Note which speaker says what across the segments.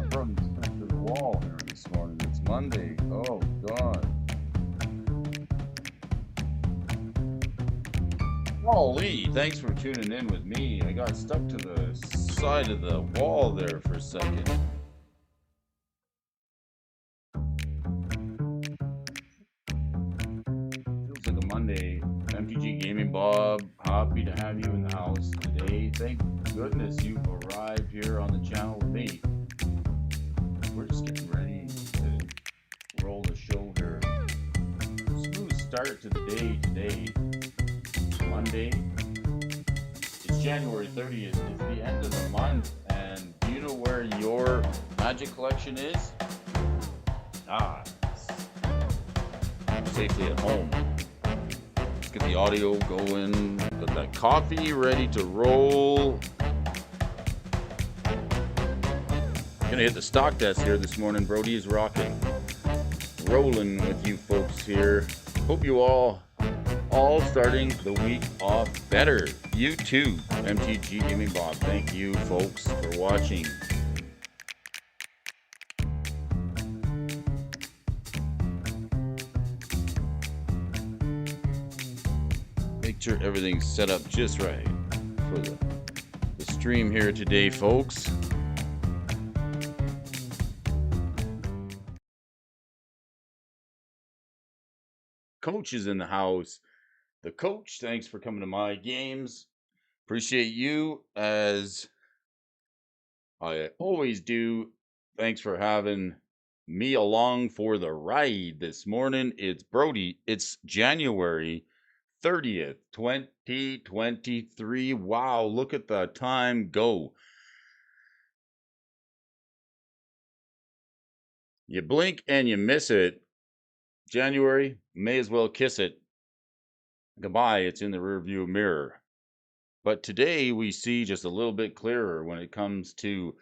Speaker 1: Brody's stuck to the wall here this morning. It's Monday. Oh, God. Holy, thanks for tuning in with me. I got stuck to the side of the wall there for a second. Feels like a Monday. MTG Gaming Bob, happy to have you in the house today. Thank goodness you've arrived here on the channel with me. We're just getting ready to roll the show here. Smooth start to the day today. Monday. It's January 30th. It's the end of the month. And do you know where your Magic collection is? Safely at home. Let's get the audio going. Got that coffee ready to roll. Gonna hit the stock desk here this morning. Brody is rocking. Rolling with you folks here. Hope you all starting the week off better. You too, MTG Gaming Bob. Thank you folks for watching. Make sure everything's set up just right for the stream here today, folks. Coach is in the house. The coach, thanks for coming to my games. Appreciate you as I always do. Thanks for having me along for the ride this morning. It's Brody. It's January 30th, 2023. Wow, look at the time go. You blink and you miss it. January, may as well kiss it. Goodbye, it's in the rearview mirror. But today we see just a little bit clearer when it comes to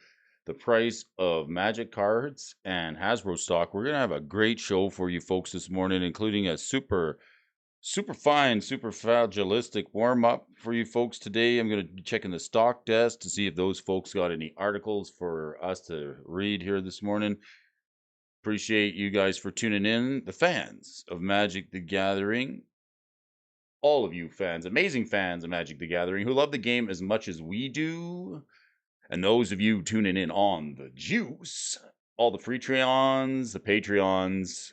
Speaker 1: the price of Magic cards and Hasbro stock. We're going to have a great show for you folks this morning, including a super fine, super fragilistic warm-up for you folks today. I'm going to be checking the stock desk to see if those folks got any articles for us to read here this morning. Appreciate you guys for tuning in. The fans of Magic the Gathering, all of you fans, amazing fans of Magic the Gathering who love the game as much as we do, and those of you tuning in on the juice, all the Freetreons, the Patreons,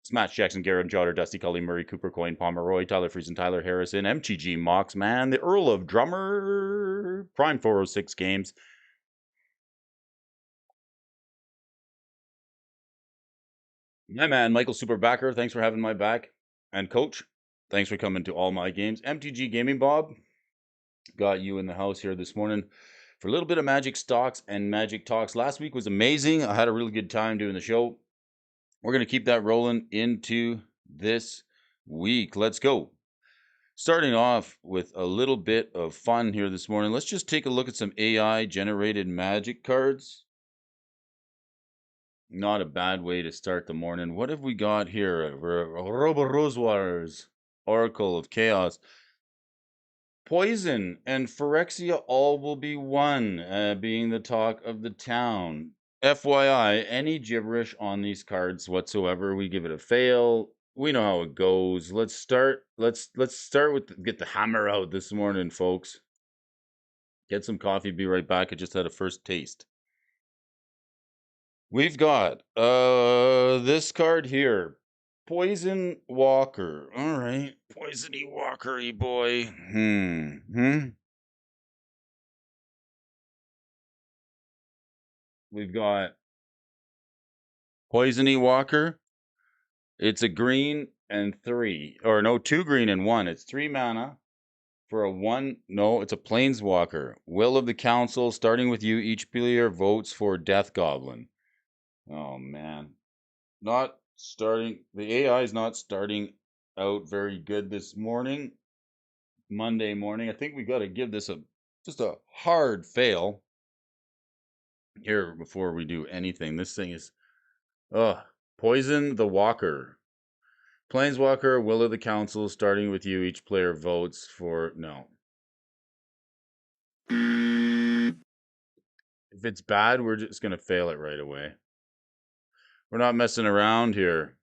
Speaker 1: Smash Jackson, Garrett Jotter, Dusty Cully, Murray, Cooper Coin, Pomeroy, Tyler Friesen, Tyler Harrison, MTG Mox Man, the Earl of Drummer, Prime 406 Games. My man, Michael Superbacker, thanks for having my back. And Coach, thanks for coming to all my games. MTG Gaming Bob, got you in the house here this morning for a little bit of Magic stocks and Magic talks. Last week was amazing. I had a really good time doing the show. We're going to keep that rolling into this week. Let's go. Starting off with a little bit of fun here this morning. Let's just take a look at some AI generated Magic cards. Not a bad way to start the morning. What have we got here? Robo-Rosewares, Oracle of Chaos. Poison and Phyrexia all will be one, being the talk of the town. FYI, any gibberish on these cards whatsoever, we give it a fail. We know how it goes. Let's start with get the hammer out this morning, folks. Get some coffee, be right back. I just had a first taste. We've got this card here. Poison Walker. All right. Poisony Walker-y boy. We've got Poisony Walker. It's a green and 3. Or no, 2 green and 1. It's 3 mana for a 1. No, it's a Planeswalker. Will of the Council. Starting with you, each player votes for Death Goblin. Oh, man. Not starting. The AI is not starting out very good this morning. Monday morning. I think we got to give this just a hard fail here before we do anything. This thing is Poison the Walker. Planeswalker, Will of the Council, starting with you. Each player votes for no. If it's bad, we're just going to fail it right away. We're not messing around here.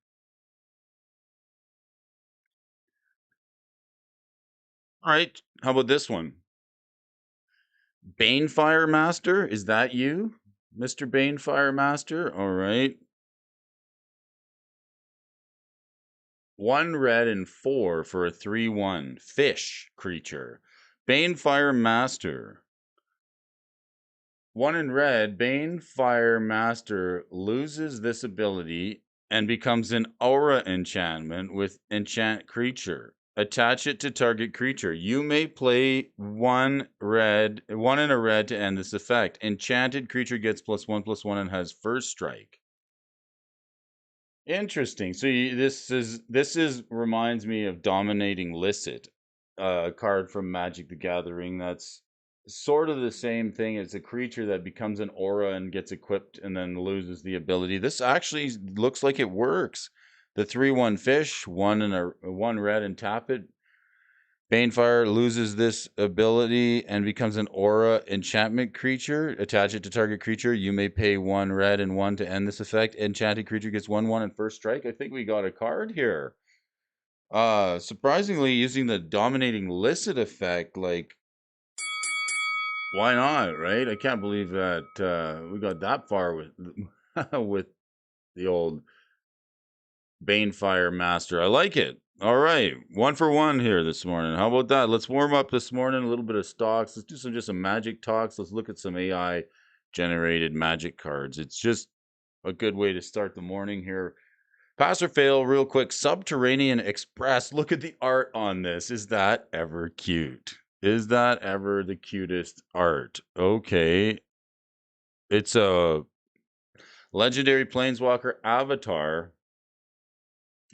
Speaker 1: All right. How about this one? Banefire Master, is that you, Mr. Banefire Master? All right. 1 red and 4 for a 3/1 fish creature. Banefire Master. 1 in red, Banefire Master loses this ability and becomes an aura enchantment with enchant creature. Attach it to target creature. You may play 1 in a red to end this effect. Enchanted creature gets +1/+1 and has first strike. Interesting. So this is reminds me of Dominating Licit, a card from Magic the Gathering. That's sort of the same thing. It's a creature that becomes an aura and gets equipped and then loses the ability. This actually looks like it works. The 3/1 fish, 1 red and tap it. Banefire loses this ability and becomes an aura enchantment creature. Attach it to target creature. You may pay 1 red and 1 to end this effect. Enchanted creature gets 1/1 and first strike. I think we got a card here. Surprisingly, using the Dominating Licit effect, like, why not, right? I can't believe that we got that far with with the old Banefire Master. I like it. All right, 1 for 1 here this morning. How about that? Let's warm up this morning. A little bit of stocks. Let's do some magic talks. Let's look at some AI generated magic cards. It's just a good way to start the morning here. Pass or fail, real quick. Subterranean Express. Look at the art on this. Is that ever cute? Is that ever the cutest art? Okay. It's a legendary planeswalker avatar.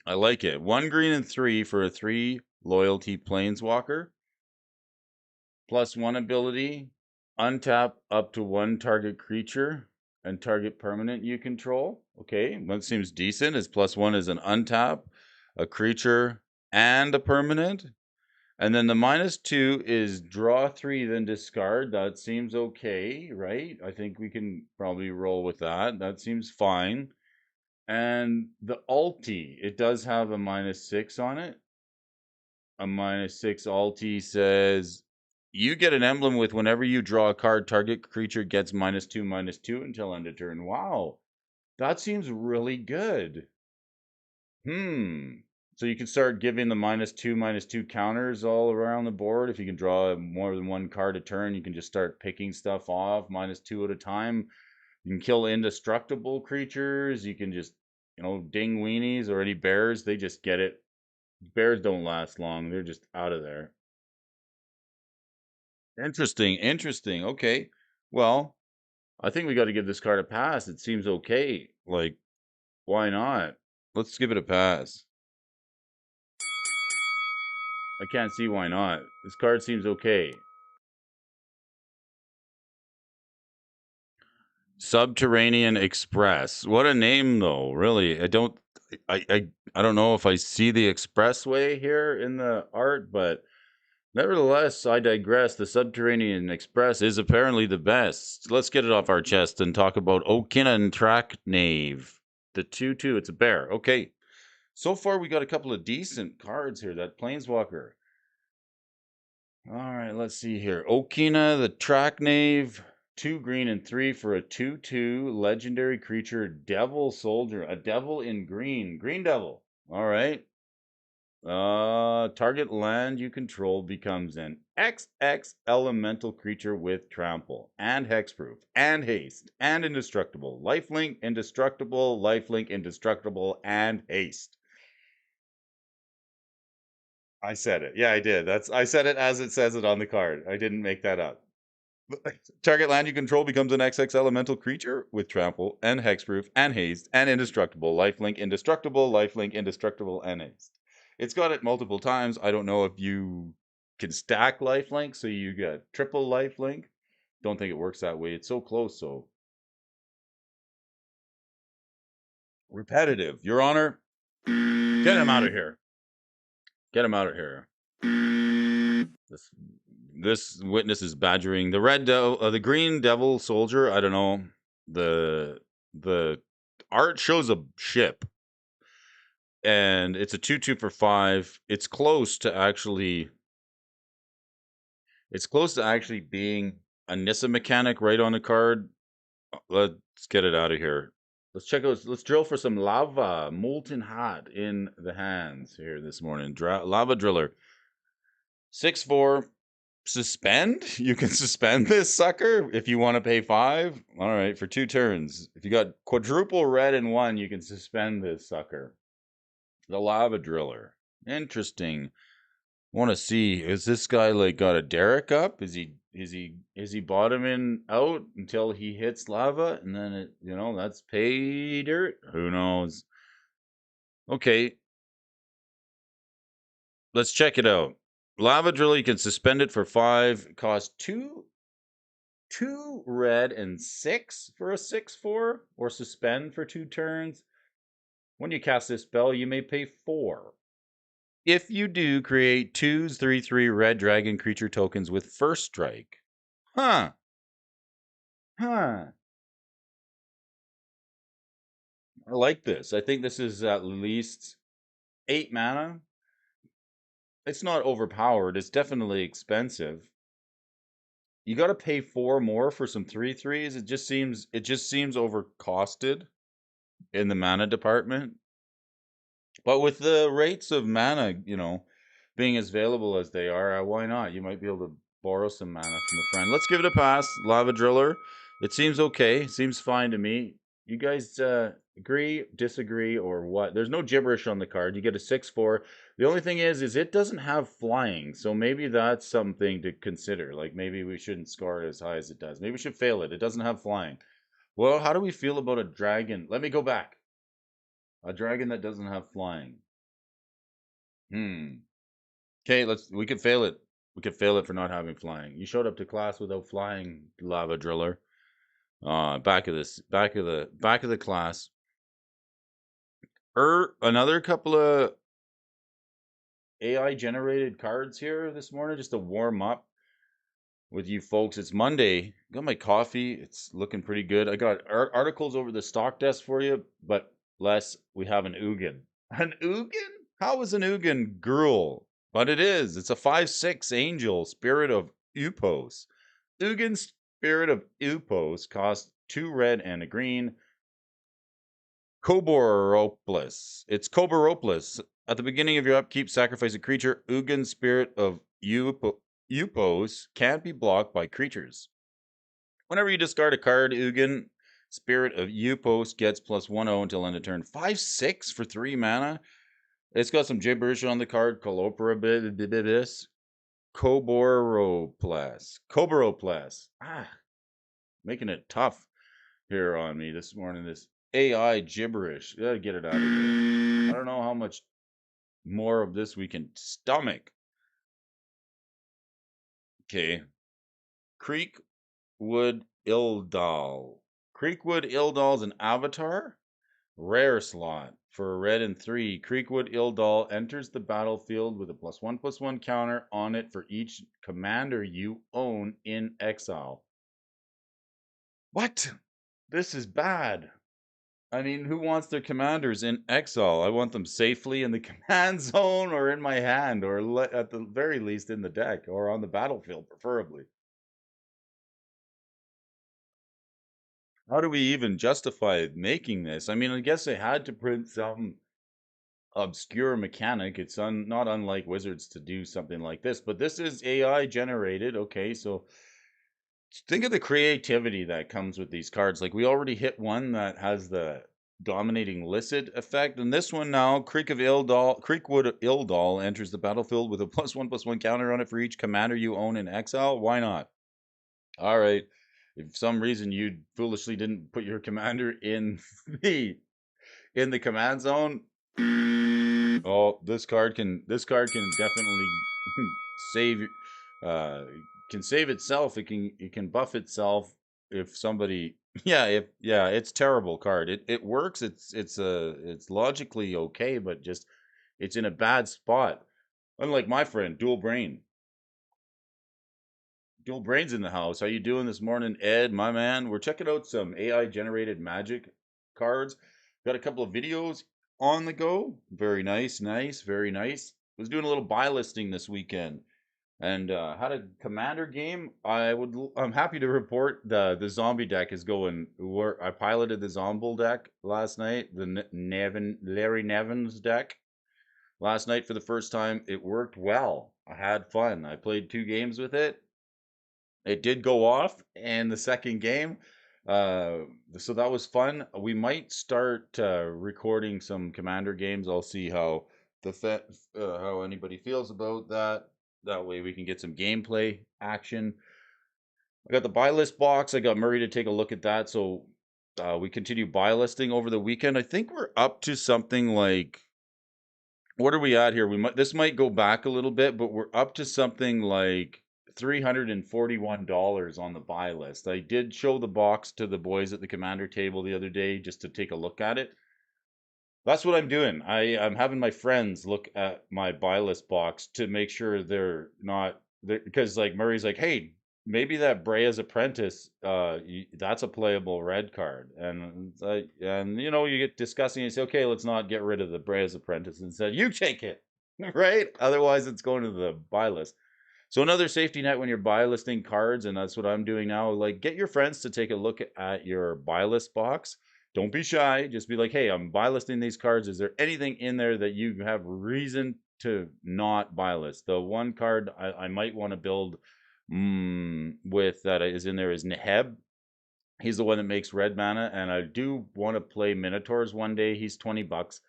Speaker 1: I like it. 1 green and 3 for a 3 loyalty planeswalker. +1 ability. Untap up to 1 target creature and target permanent you control. Okay, that seems decent. His +1 is an untap, a creature, and a permanent. And then the -2 is draw 3, then discard. That seems okay, right? I think we can probably roll with that. That seems fine. And the ulti, it does have a -6 on it. A -6 ulti says you get an emblem with whenever you draw a card, target creature gets -2/-2 until end of turn. Wow, that seems really good. So you can start giving the -2/-2 counters all around the board. If you can draw more than 1 card a turn, you can just start picking stuff off -2 at a time. You can kill indestructible creatures. You can just, ding weenies or any bears. They just get it. Bears don't last long. They're just out of there. Interesting. Interesting. Okay. Well, I think we got to give this card a pass. It seems okay. Like, why not? Let's give it a pass. I can't see why not. This card seems okay. Subterranean Express. What a name, though. Really, I don't know if I see the expressway here in the art, but nevertheless, I digress. The Subterranean Express is apparently the best. Let's get it off our chest and talk about Okinnan Track Knave. The 2/2. It's a bear. Okay. So far, we got a couple of decent cards here. That Planeswalker. All right, let's see here. Okina, the Track Knave. 2 green and 3 for a 2/2 legendary creature, Devil Soldier. A devil in green. Green Devil. All right. Target land you control becomes an XX elemental creature with trample and hexproof and haste and indestructible. Lifelink, indestructible, lifelink, indestructible, and haste. I said it. Yeah, I did. I said it as it says it on the card. I didn't make that up. Target land you control becomes an XX elemental creature with trample and hexproof and haste and indestructible. Lifelink, indestructible, lifelink, indestructible, and haste. It's got it multiple times. I don't know if you can stack lifelink, so you get triple lifelink. Don't think it works that way. It's so close, so repetitive. Your Honor, get him out of here. Get him out of here. This This witness is badgering the the green devil soldier. I don't know. The art shows a ship, and it's a 2/2 for 5. It's close to actually. It's close to actually being a Nissa mechanic right on the card. Let's get it out of here. Let's check out. Let's drill for some lava, molten hot in the hands here this morning. Lava driller, 6/4. Suspend. You can suspend this sucker if you want to pay 5. All right, for 2 turns. If you got quadruple red in 1, you can suspend this sucker. The lava driller. Interesting. Want to see, is this guy like got a derrick up? Is he bottoming out until he hits lava, and then that's pay dirt? Who knows? Okay, let's check it out. Lava driller, you can suspend it for 5. Cost 2 red and 6 for a 6/4, or suspend for 2 turns. When you cast this spell, you may pay 4. If you do, create 2s 3/3 red dragon creature tokens with first strike. Huh. I like this. I think this is at least 8 mana. It's not overpowered. It's definitely expensive. You got to pay 4 more for some 3/3s. It just seems overcosted in the mana department. But with the rates of mana, being as available as they are, why not? You might be able to borrow some mana from a friend. Let's give it a pass. Lava Driller. It seems okay. Seems fine to me. You guys agree, disagree, or what? There's no gibberish on the card. You get a 6/4. The only thing is it doesn't have flying. So maybe that's something to consider. Like maybe we shouldn't score it as high as it does. Maybe we should fail it. It doesn't have flying. Well, how do we feel about a dragon? Let me go back. A dragon that doesn't have flying. Okay, we could fail it. We could fail it for not having flying. You showed up to class without flying, lava driller. Back of the class. Another couple of AI generated cards here this morning just to warm up with you folks. It's Monday. Got my coffee. It's looking pretty good. I got articles over the stock desk for you, but less. We have an Ugin. An Ugin? How is an Ugin girl? But it is. It's a 5/6 angel, spirit of Upos. Ugin, spirit of Upos, costs 2 red and a green. Koboroplis. It's Koboroplis. At the beginning of your upkeep, sacrifice a creature. Ugin, spirit of Upos, can't be blocked by creatures. Whenever you discard a card, Ugin, spirit of Upos, gets +1/0 until end of turn. 5/6 for 3 mana. It's got some gibberish on the card. Coloporabis. Koboroplas. Making it tough here on me this morning. This AI gibberish. Gotta get it out of here. I don't know how much more of this we can stomach. Okay. Creekwood Ildal. Creekwood Ildal's an avatar. Rare slot for a red and 3. Creekwood Ildal enters the battlefield with a +1/+1 counter on it for each commander you own in exile. What? This is bad. I mean, who wants their commanders in exile? I want them safely in the command zone or in my hand, or at the very least in the deck or on the battlefield, preferably. How do we even justify making this? I mean, I guess they had to print some obscure mechanic. It's not unlike Wizards to do something like this, but this is AI generated. Okay, so think of the creativity that comes with these cards. Like we already hit one that has the dominating licit effect, and this one now, Creekwood Ildal enters the battlefield with a +1/+1 counter on it for each commander you own in exile. Why not? All right. If for some reason you foolishly didn't put your commander in the command zone, oh, this card can definitely save uh can save itself. It can buff itself if somebody it's terrible card. It works. It's logically okay, but just it's in a bad spot. Unlike my friend Dual Brain. Dual Brains in the house. How you doing this morning, Ed, my man? We're checking out some AI generated magic cards. Got a couple of videos on the go. Very nice, very nice. Was doing a little buy listing this weekend and had a commander game. I'm happy to report the zombie deck is going. I piloted the zombie deck last night, the Larry Nevin's deck last night for the first time. It worked well. I had fun. I played 2 games with it. It did go off in the second game. So that was fun. We might start recording some commander games. I'll see how how anybody feels about that. That way we can get some gameplay action. I got the buy list box. I got Murray to take a look at that. So we continue buy listing over the weekend. I think we're up to something like, what are we at here? This might go back a little bit, but we're up to something like $341 on the buy list. I did show the box to the boys at the commander table the other day just to take a look at it. That's what I'm doing. I'm having my friends look at my buy list box to make sure they're not because like Murray's like, hey, maybe that Brea's Apprentice, that's a playable red card, and you get discussing. And you say, okay, let's not get rid of the Brea's Apprentice, and said you take it, right? Otherwise, it's going to the buy list. So another safety net when you're buy listing cards, and that's what I'm doing now. Like, get your friends to take a look at your buy list box. Don't be shy. Just be like, hey, I'm buy listing these cards. Is there anything in there that you have reason to not buy list? The one card I might want to build with that is in there is Neheb. He's the one that makes red mana, and I do want to play Minotaurs one day. He's $20.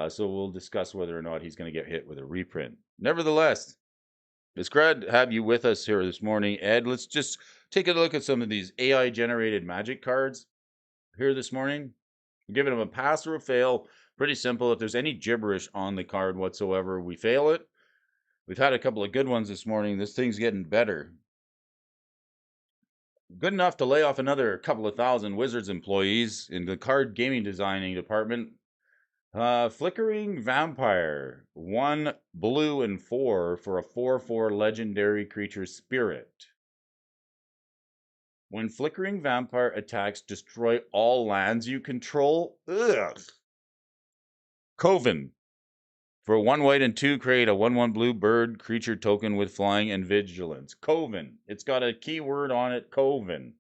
Speaker 1: So we'll discuss whether or not he's going to get hit with a reprint. Nevertheless, it's glad to have you with us here this morning, Ed. Let's just take a look at some of these AI generated magic cards here this morning. We're giving them a pass or a fail. Pretty simple. If there's any gibberish on the card whatsoever, we fail it. We've had a couple of good ones this morning. This thing's getting better. Good enough to lay off another couple of thousand Wizards employees in the card gaming designing department. Flickering Vampire. 1 blue and 4 for a 4/4 legendary creature spirit. When Flickering Vampire attacks, destroy all lands you control. Ugh. Coven. For 1 white and 2, create a 1/1 blue bird creature token with flying and vigilance. Coven. It's got a keyword on it, Coven.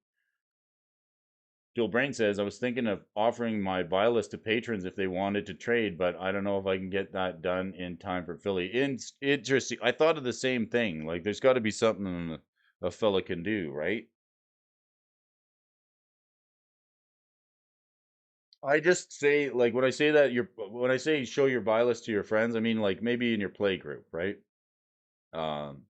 Speaker 1: Dual Brain says, I was thinking of offering my buy list to patrons if they wanted to trade, but I don't know if I can get that done in time for Philly. Interesting. I thought of the same thing. Like, there's got to be something a fella can do, right? I just say, like, when I say that when I say show your buy list to your friends, I mean like maybe in your play group, right? Um,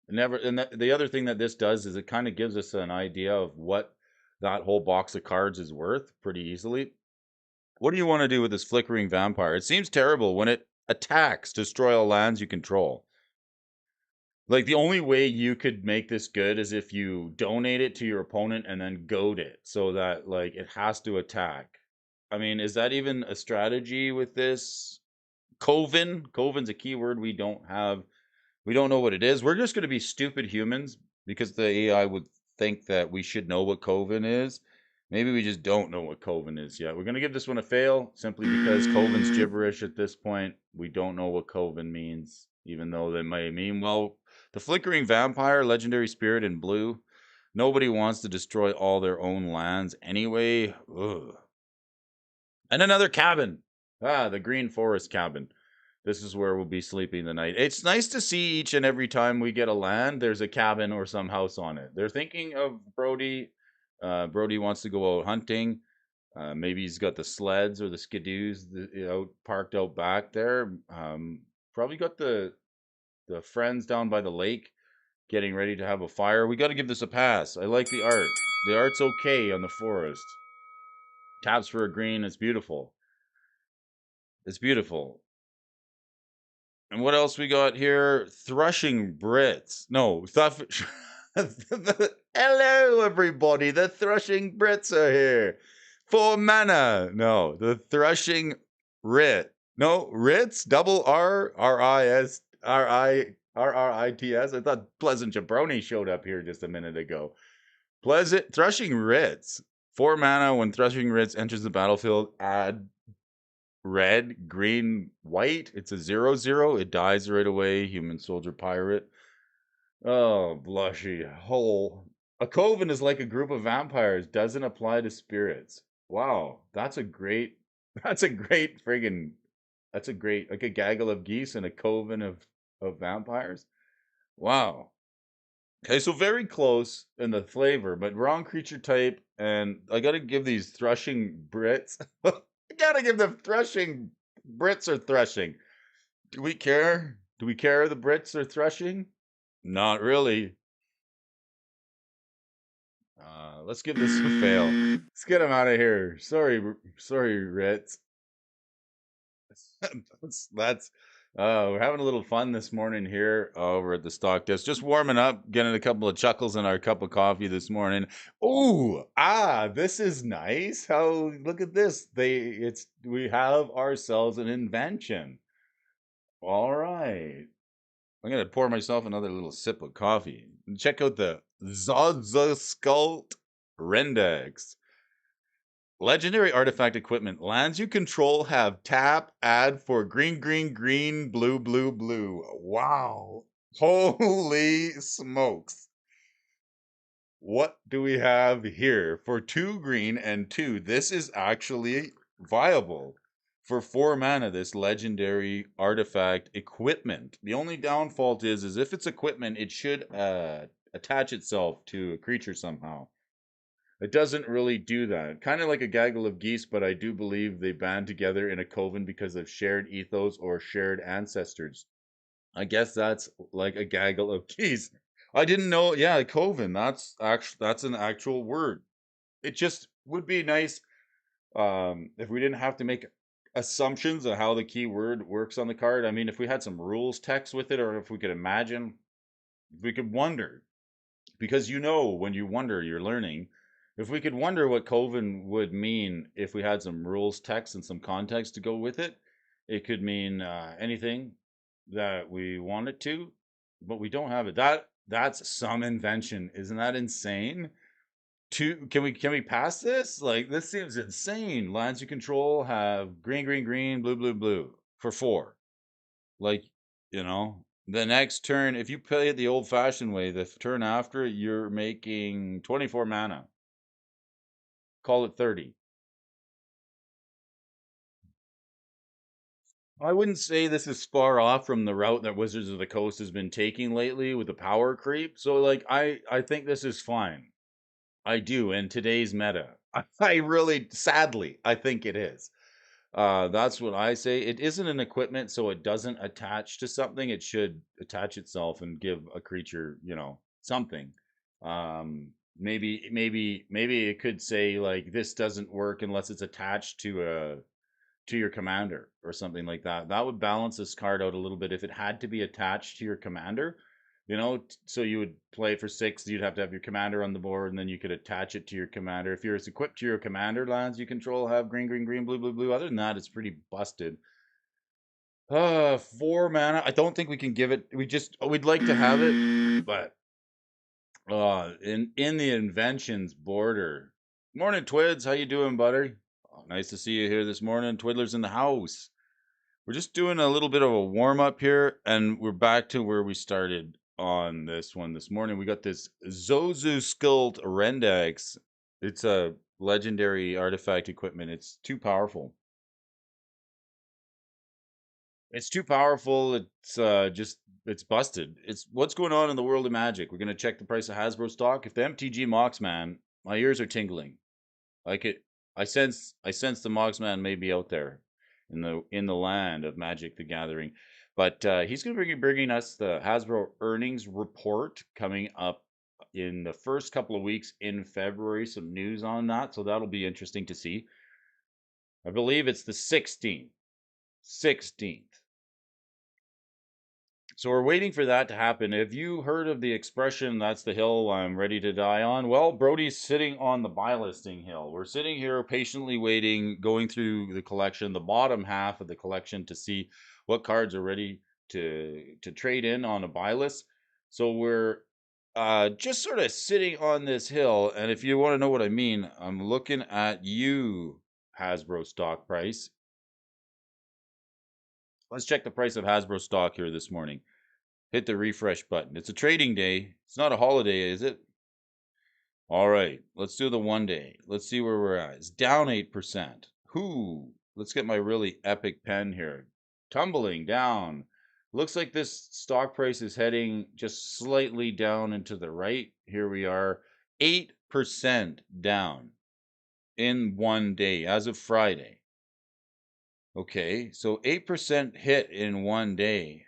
Speaker 1: the other thing that this does is it kind of gives us an idea of what that whole box of cards is worth pretty easily. What do you want to do with this Flickering Vampire? It seems terrible when it attacks, destroy all lands you control. Like, the only way you could make this good is if you donate it to your opponent and then goad it so that, like, it has to attack. I mean, is that even a strategy with this? Coven? Coven's a keyword we don't have. We don't know what it is. We're just going to be stupid humans because the AI would think that we should know what Coven is. Maybe we just don't know what Coven is yet. We're going to give this one a fail simply because Coven's gibberish at this point. We don't know what Coven means, even though they may mean, well, the Flickering Vampire, Legendary Spirit in blue. Nobody wants to destroy all their own lands anyway. Ugh. And another cabin. The Green Forest cabin. This is where we'll be sleeping the night. It's nice to see each and every time we get a land, there's a cabin or some house on it. They're thinking of Brody. Brody wants to go out hunting. Maybe he's got the sleds or the skidoos parked out back there. Probably got the friends down by the lake getting ready to have a fire. We got to give this a pass. I like the art. The art's okay on the forest. Taps for a green. It's beautiful. It's beautiful. And what else we got here? Thrushing Brits. No, Hello, everybody. The Thrushing Brits are here. 4 mana. No, the Thrushing Rit. No, Ritz. Double R R I S R I RRITS. I thought Pleasant Jabroni showed up here just a minute ago. Pleasant Threshing Ritz. 4 mana when Threshing Ritz enters the battlefield, add red, green, white. It's a 0/0. It dies right away. Human Soldier Pirate. Oh, blushy hole. A coven is like a group of vampires. Doesn't apply to spirits. Wow, that's a great. That's a great friggin'. That's a great like a gaggle of geese and a coven of vampires. Wow. Okay, so very close in the flavor, but wrong creature type. And I gotta give these threshing Brits. I gotta give them threshing. Brits are threshing. Do we care? Do we care the Brits are threshing? Not really. Let's give this a fail. Let's get him out of here. Sorry, Ritz. That's we're having a little fun this morning here over at the stock desk. Just warming up, getting a couple of chuckles in our cup of coffee this morning. Oh, this is nice. How look at this. We have ourselves an invention. All right. I'm gonna pour myself another little sip of coffee. Check out the Zazaskult Rendex. Legendary artifact equipment. Lands you control have tap, add for green, green, green, blue, blue, blue. Wow. Holy smokes. What do we have here? For 2 green and 2, this is actually viable. For 4 mana, this legendary artifact equipment. The only downfall is if it's equipment, it should attach itself to a creature somehow. It doesn't really do that. Kind of like a gaggle of geese, but I do believe they band together in a coven because of shared ethos or shared ancestors. I guess that's like a gaggle of geese. I didn't know. Yeah, a coven. That's an actual word. It just would be nice if we didn't have to make assumptions of how the keyword works on the card. I mean, if we had some rules text with it, or if we could imagine, if we could wonder, because when you wonder, you're learning. If we could wonder what Coven would mean if we had some rules text and some context to go with it, it could mean anything that we want it to, but we don't have it. That's some invention. Isn't that insane? Can we pass this? Like this seems insane. Lands you control have green, green, green, blue, blue, blue for 4. Like, the next turn, if you play it the old fashioned way, the turn after, you're making 24 mana. Call it 30. I wouldn't say this is far off from the route that Wizards of the Coast has been taking lately with the power creep. So, like, I think this is fine. I do. In today's meta, I really, sadly, I think it is. That's what I say. It isn't an equipment, so it doesn't attach to something. It should attach itself and give a creature, something. Maybe it could say like this doesn't work unless it's attached to your commander or something like that. That would balance this card out a little bit if it had to be attached to your commander. So you would play for 6, you'd have to have your commander on the board, and then you could attach it to your commander. If you're equipped to your commander, lands you control have green, green, green, blue, blue, blue. Other than that, it's pretty busted. 4 mana. I don't think we can give it. We'd like to have it, but in the inventions border. Morning, Twids. How you doing, buddy? Oh, nice to see you here this morning. Twiddler's in the house. We're just doing a little bit of a warm up here, and we're back to where we started on this one this morning. We got this Zozu Skult Rendex. It's a legendary artifact equipment. It's too powerful. It's too powerful. It's busted. It's what's going on in the world of Magic. We're gonna check the price of Hasbro stock. If the MTG Mox Man, my ears are tingling. Like it, I sense the Moxman may be out there in the land of Magic the Gathering, but he's going to be bringing us the Hasbro earnings report coming up in the first couple of weeks in February. Some news on that, so that'll be interesting to see. I believe it's the 16th. 16th. So we're waiting for that to happen. Have you heard of the expression, that's the hill I'm ready to die on? Well, Brody's sitting on the buy listing hill. We're sitting here patiently waiting, going through the collection, the bottom half of the collection to see what cards are ready to trade in on a buy list. So we're just sort of sitting on this hill. And if you want to know what I mean, I'm looking at you, Hasbro stock price. Let's check the price of Hasbro stock here this morning. Hit the refresh button. It's a trading day. It's not a holiday, is it? All right, let's do the 1 day. Let's see where we're at. It's down 8%. Whoo! Let's get my really epic pen here. Tumbling down. Looks like this stock price is heading just slightly down and to the right. Here we are, 8% down in 1 day as of Friday. Okay, so 8% hit in 1 day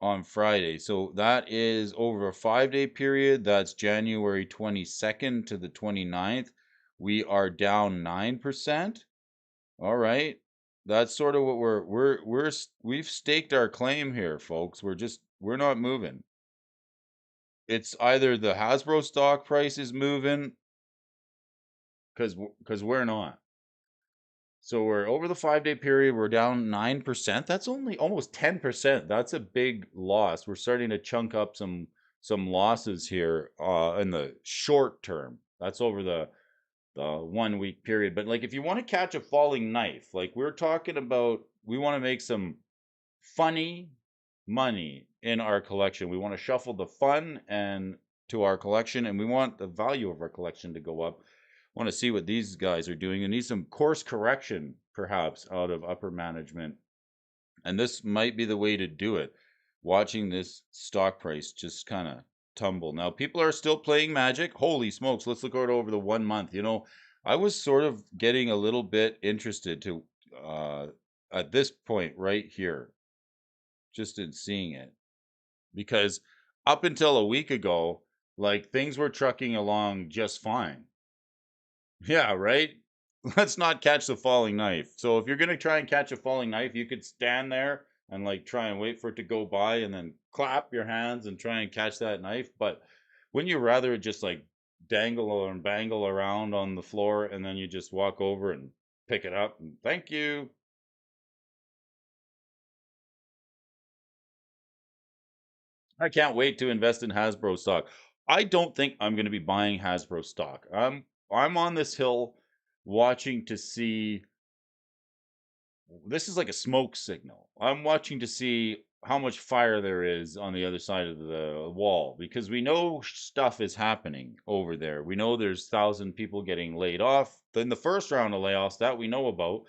Speaker 1: on Friday. So that is over a 5 day period. That's January 22nd to the 29th. We are down 9%. All right. That's sort of what we've staked our claim here, folks. We're not moving. It's either the Hasbro stock price is moving because we're not. So we're over the 5 day period, we're down 9%. That's only almost 10%. That's a big loss. We're starting to chunk up some losses here in the short term. That's over the 1 week period. But like if you want to catch a falling knife, like we're talking about, we want to make some funny money in our collection. We want to shuffle the fun and to our collection, and we want the value of our collection to go up. Want to see what these guys are doing and need some course correction perhaps out of upper management, and this might be the way to do it. Watching this stock price just kind of tumble. Now people are still playing Magic. Holy smokes, let's look over the 1 month. I was sort of getting a little bit interested to at this point right here, just in seeing it, because up until a week ago, like things were trucking along just fine. Yeah, right? Let's not catch the falling knife. So if you're going to try and catch a falling knife, you could stand there and like try and wait for it to go by and then clap your hands and try and catch that knife. But wouldn't you rather it just like dangle and bangle around on the floor and then you just walk over and pick it up and thank you? I can't wait to invest in Hasbro stock. I don't think I'm going to be buying Hasbro stock. I'm on this hill watching to see. This is like a smoke signal. I'm watching to see how much fire there is on the other side of the wall because we know stuff is happening over there. We know there's 1,000 people getting laid off. Then the first round of layoffs that we know about.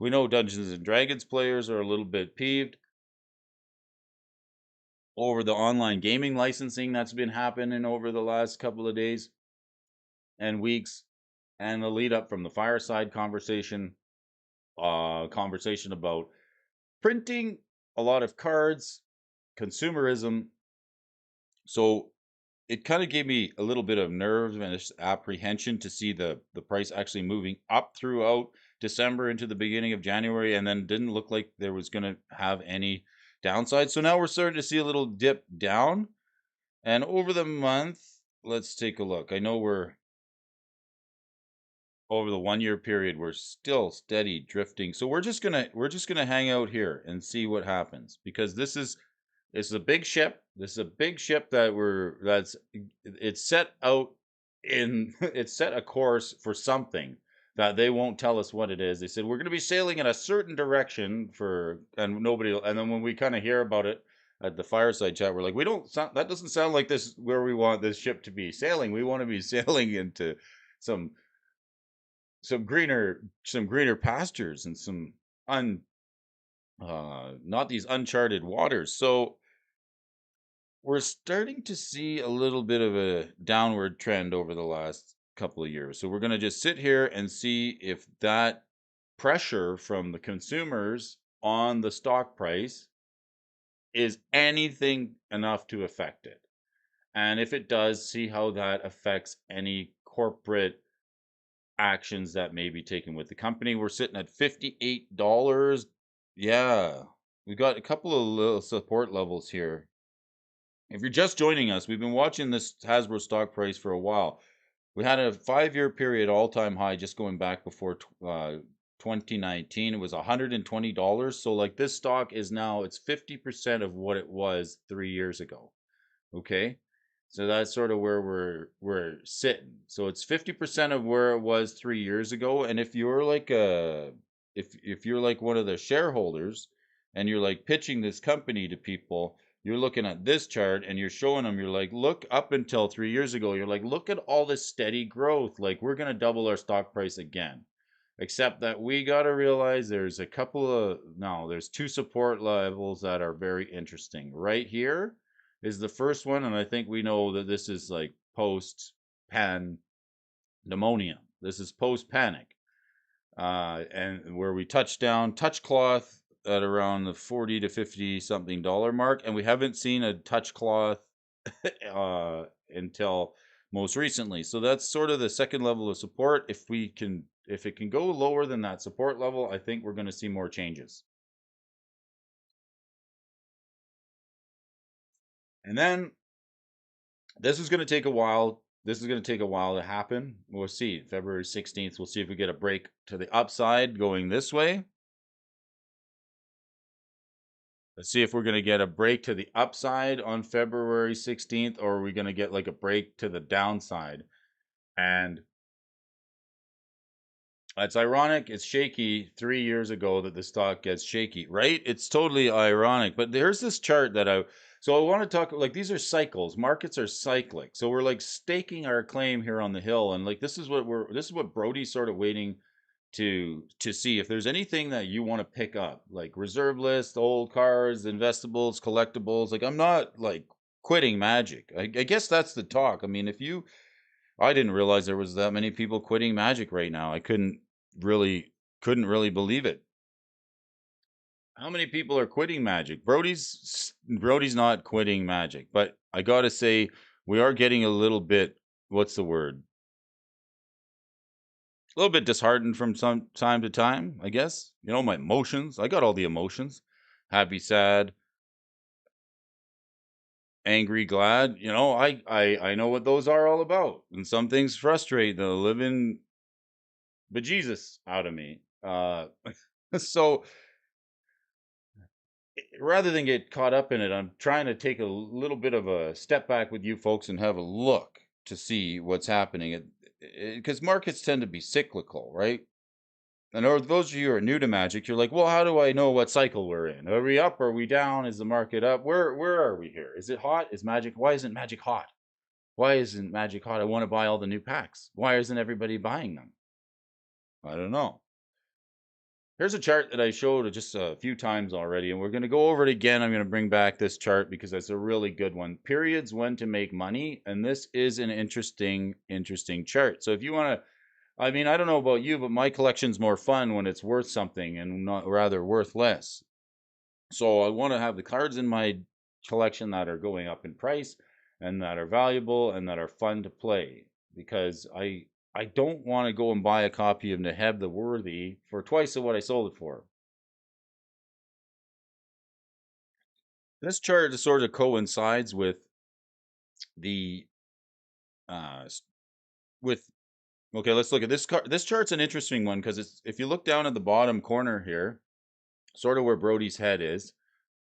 Speaker 1: We know Dungeons and Dragons players are a little bit peeved over the online gaming licensing that's been happening over the last couple of days and weeks, and the lead up from the fireside conversation about printing a lot of cards, consumerism. So it kind of gave me a little bit of nerves and apprehension to see the price actually moving up throughout December into the beginning of January, and then didn't look like there was going to have any downside. So now we're starting to see a little dip down, and over the month, let's take a look. I know we're over the 1 year period, we're still steady drifting. So we're just gonna hang out here and see what happens, because this is a big ship. This is a big ship that's it's set out in it's set a course for something that they won't tell us what it is. They said we're going to be sailing in a certain direction for, and nobody, and then when we kind of hear about it at the fireside chat, we're like, we don't sound, that doesn't sound like this where we want this ship to be sailing. We want to be sailing into some some greener pastures and some un not these uncharted waters. So we're starting to see a little bit of a downward trend over the last couple of years. So we're going to just sit here and see if that pressure from the consumers on the stock price is anything enough to affect it. And if it does, see how that affects any corporate actions that may be taken with the company. We're sitting at $58. Yeah, we got a couple of little support levels here. If you're just joining us, we've been watching this Hasbro stock price for a while. We had a 5 year period all time high just going back before 2019, it was $120. So like this stock is now, it's 50% of what it was 3 years ago. Okay. So that's sort of where we're sitting. So it's 50% of where it was 3 years ago. And if you're like if you're like one of the shareholders and you're like pitching this company to people, you're looking at this chart and you're showing them, you're like, look up until 3 years ago, you're like, look at all this steady growth. Like we're gonna double our stock price again. Except that we got to realize there's a couple of, no, there's two support levels that are very interesting. Right here is the first one, and I think we know that this is like post pandemonium. This is post panic, and where we touch down, touch cloth at around the 40 to 50 something dollar mark, and we haven't seen a touch cloth until most recently. So that's sort of the second level of support. If it can go lower than that support level, I think we're going to see more changes. And then this is going to take a while. This is going to take a while to happen. We'll see. February 16th, we'll see if we get a break to the upside going this way. Let's see if we're going to get a break to the upside on February 16th, or are we going to get like a break to the downside? And it's ironic. It's shaky 3 years ago that the stock gets shaky, right? It's totally ironic. But there's this chart that so I want to talk, like, these are cycles. Markets are cyclic. So we're like staking our claim here on the hill. And like, this is what Brody's sort of waiting to see if there's anything that you want to pick up, like reserve list, old cars, investables, collectibles. Like, I'm not like quitting Magic. I guess that's the talk. I mean, I didn't realize there was that many people quitting Magic right now. I really couldn't really believe it. How many people are quitting Magic? Brody's not quitting Magic, but I got to say we are getting a little bit, what's the word? A little bit disheartened from some time to time, I guess. You know, my emotions. I got all the emotions. Happy, sad, angry, glad. You know, I know what those are all about. And some things frustrate the living bejesus out of me. So rather than get caught up in it, I'm trying to take a little bit of a step back with you folks and have a look to see what's happening. Because markets tend to be cyclical, right? And or those of you who are new to Magic, you're like, well, how do I know what cycle we're in? Are we up? Are we down? Is the market up? Where are we here? Is it hot? Is Magic? Why isn't Magic hot? Why isn't Magic hot? I want to buy all the new packs. Why isn't everybody buying them? I don't know. Here's a chart that I showed just a few times already, and we're going to go over it again. I'm going to bring back this chart because it's a really good one. Periods when to make money, and this is an interesting chart. So if you want to, I mean, I don't know about you, but my collection's more fun when it's worth something and not rather worth less. So I want to have the cards in my collection that are going up in price and that are valuable and that are fun to play, because I don't want to go and buy a copy of Neheb the Worthy for twice of what I sold it for. This chart sort of coincides with the uh with okay, let's look at this card. This chart's an interesting one because it's, if you look down at the bottom corner here, sort of where Brody's head is.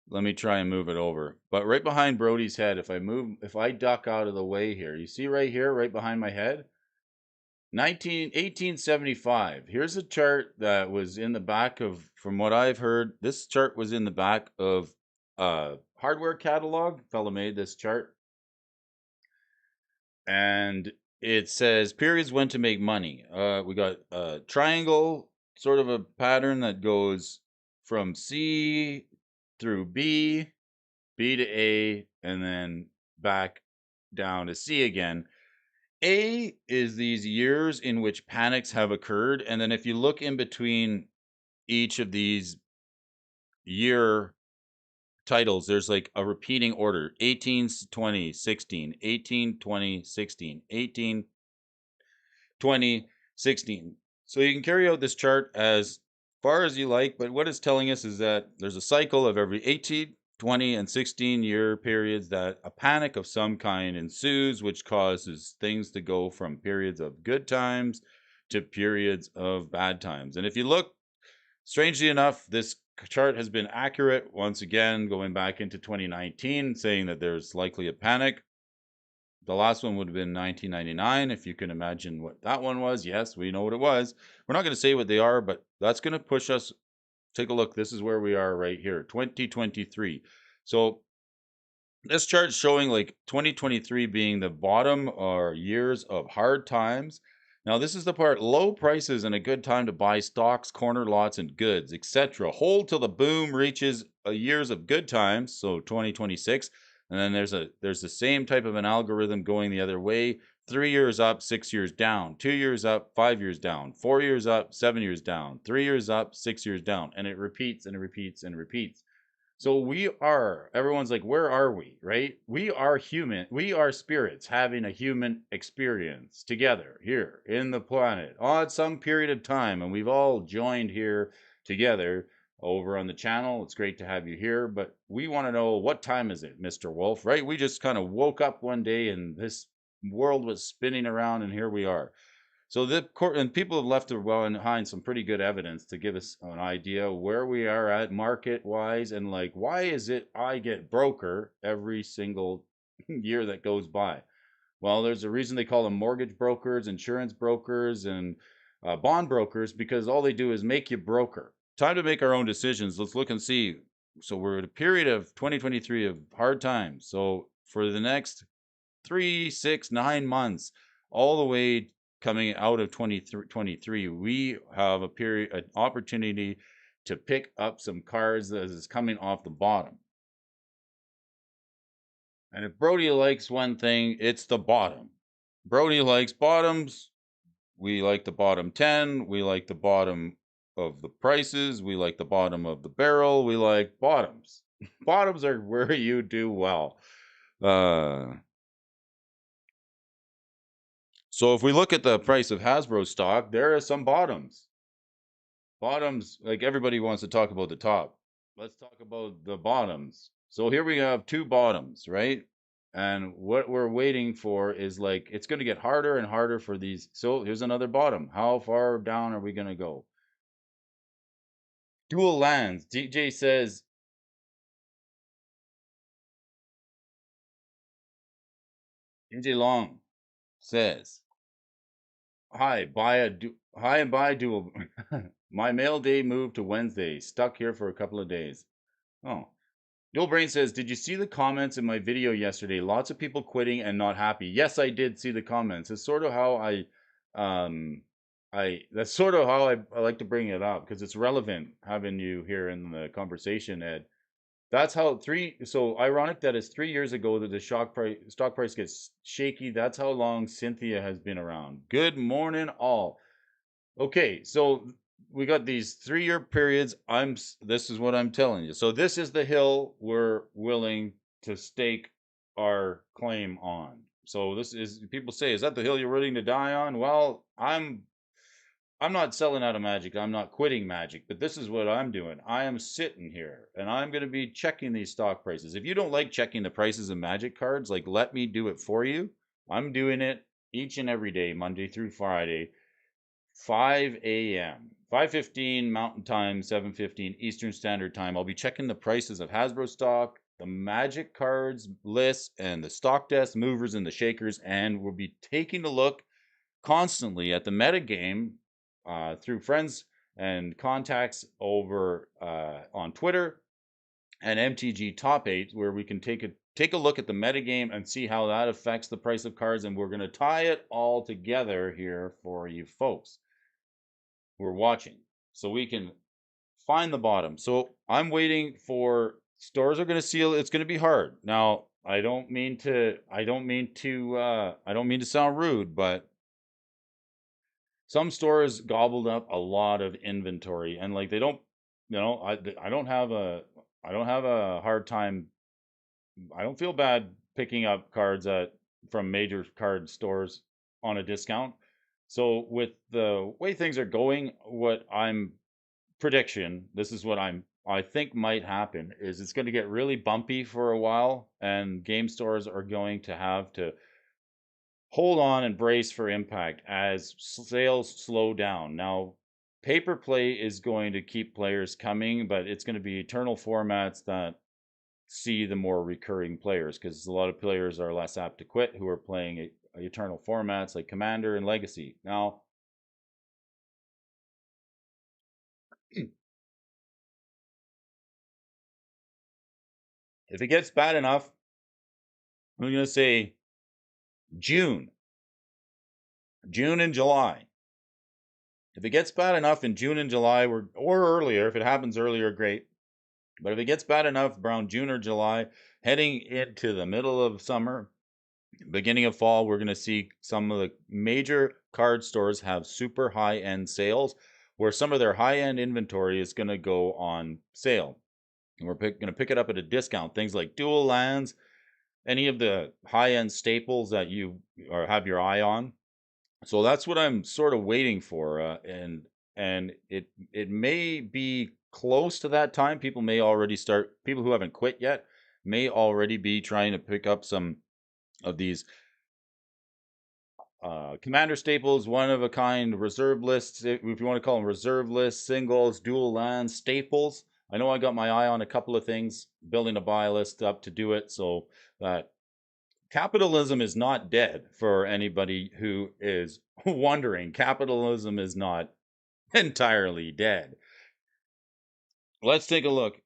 Speaker 1: Let me try and move it over. But right behind Brody's head, if I duck out of the way here, you see right here, right behind my head, 1875. Here's a chart that was in the back of, from what I've heard, this chart was in the back of a hardware catalog. Fellow made this chart. And it says periods when to make money. We got a triangle, sort of a pattern that goes from C through B, B to A, and then back down to C again. A is these years in which panics have occurred. And then if you look in between each of these year titles, there's like a repeating order: 18, 20, 16, 18, 20, 16, 18, 20, 16. So you can carry out this chart as far as you like, but what it's telling us is that there's a cycle of every 18, 20, and 16-year periods that a panic of some kind ensues, which causes things to go from periods of good times to periods of bad times. And if you look Strangely enough, this chart has been accurate once again, going back into 2019, saying that there's likely a panic. The last one would have been 1999, if you can imagine what that one was. Yes, we know what it was. We're not going to say what they are, but that's going to push us. Take a look. This is where we are right here, 2023. So this chart's showing like 2023 being the bottom or years of hard times. Now, this is the part: low prices and a good time to buy stocks, corner lots, and goods, etc. Hold till the boom reaches years of good times, so 2026. And then there's the same type of an algorithm going the other way: 3 years up, 6 years down, 2 years up, 5 years down, 4 years up, 7 years down, 3 years up, 6 years down, and it repeats and it repeats and it repeats. So everyone's like, where are we, right? We are human. We are spirits having a human experience together here in the planet on some period of time. And we've all joined here together over on the channel. It's great to have you here. But we want to know, what time is it, Mr. Wolf, right? We just kind of woke up one day and this world was spinning around and here we are. So the court and people have left behind some pretty good evidence to give us an idea where we are at market wise, and like, why is it I get broker every single year that goes by? Well, there's a reason they call them mortgage brokers, insurance brokers, and bond brokers, because all they do is make you broker. Time to make our own decisions. Let's look and see. So we're at a period of 2023 of hard times. So for the next 3, 6, 9 months, all the way coming out of 2023, we have an opportunity to pick up some cards that is coming off the bottom. And if Brody likes one thing, it's the bottom. Brody likes bottoms. We like the bottom 10. We like the bottom of the prices. We like the bottom of the barrel. We like bottoms. Bottoms are where you do well. So if we look at the price of Hasbro stock, there are some bottoms. Bottoms, like everybody wants to talk about the top. Let's talk about the bottoms. So here we have two bottoms, right? And what we're waiting for is, like, it's going to get harder and harder for these. So here's another bottom. How far down are we going to go? Dual lands. DJ says, DJ Long says, hi and bye dual. My mail day moved to Wednesday. Stuck here for a couple of days. Oh. Dual Brain says, did you see the comments in my video yesterday? Lots of people quitting and not happy. Yes, I did see the comments. It's sort of how that's sort of how I like to bring it up, because it's relevant having you here in the conversation, Ed. That's how so ironic that it's 3 years ago that the stock price gets shaky. That's how long Cynthia has been around. Good morning, all. Okay, so we got these 3-year periods. This is what I'm telling you. So this is the hill we're willing to stake our claim on. So this is, people say, is that the hill you're willing to die on? Well, I'm not selling out of Magic. I'm not quitting Magic, but this is what I'm doing. I am sitting here and I'm going to be checking these stock prices. If you don't like checking the prices of Magic cards, like, let me do it for you. I'm doing it each and every day, Monday through Friday, 5 a.m. 5:15 Mountain Time, 7:15 Eastern Standard Time. I'll be checking the prices of Hasbro stock, the Magic cards lists, and the stock desk movers and the shakers, and we'll be taking a look constantly at the metagame through friends and contacts over on Twitter and MTG Top 8, where we can take a look at the metagame and see how that affects the price of cards, and we're going to tie it all together here for you folks who are watching, so we can find the bottom. So I'm waiting for, stores are going to seal. It's going to be hard. Now, I don't mean to sound rude, but some stores gobbled up a lot of inventory, and like, they don't, I don't have a hard time. I don't feel bad picking up cards from major card stores on a discount. So with the way things are going, this is what I think might happen, is it's going to get really bumpy for a while, and game stores are going to have to hold on and brace for impact as sales slow down. Now, Paper play is going to keep players coming, but it's going to be eternal formats that see the more recurring players, because a lot of players are less apt to quit who are playing eternal formats like Commander and Legacy. Now, if it gets bad enough, I'm going to say June, June and July. If it gets bad enough in June and July, or earlier, if it happens earlier, great. But if it gets bad enough around June or July, heading into the middle of summer, beginning of fall, we're going to see some of the major card stores have super high-end sales where some of their high-end inventory is going to go on sale. And we're going to pick it up at a discount. Things like dual lands, any of the high-end staples that you or have your eye on. So that's what I'm sort of waiting for, and it may be close to that time. People may already start. People who haven't quit yet may already be trying to pick up some of these commander staples, one of a kind reserve lists, if you want to call them reserve lists, singles, dual lands, staples. I know I got my eye on a couple of things, building a buy list up to do it, so that capitalism is not dead for anybody who is wondering. Capitalism is not entirely dead. Let's take a look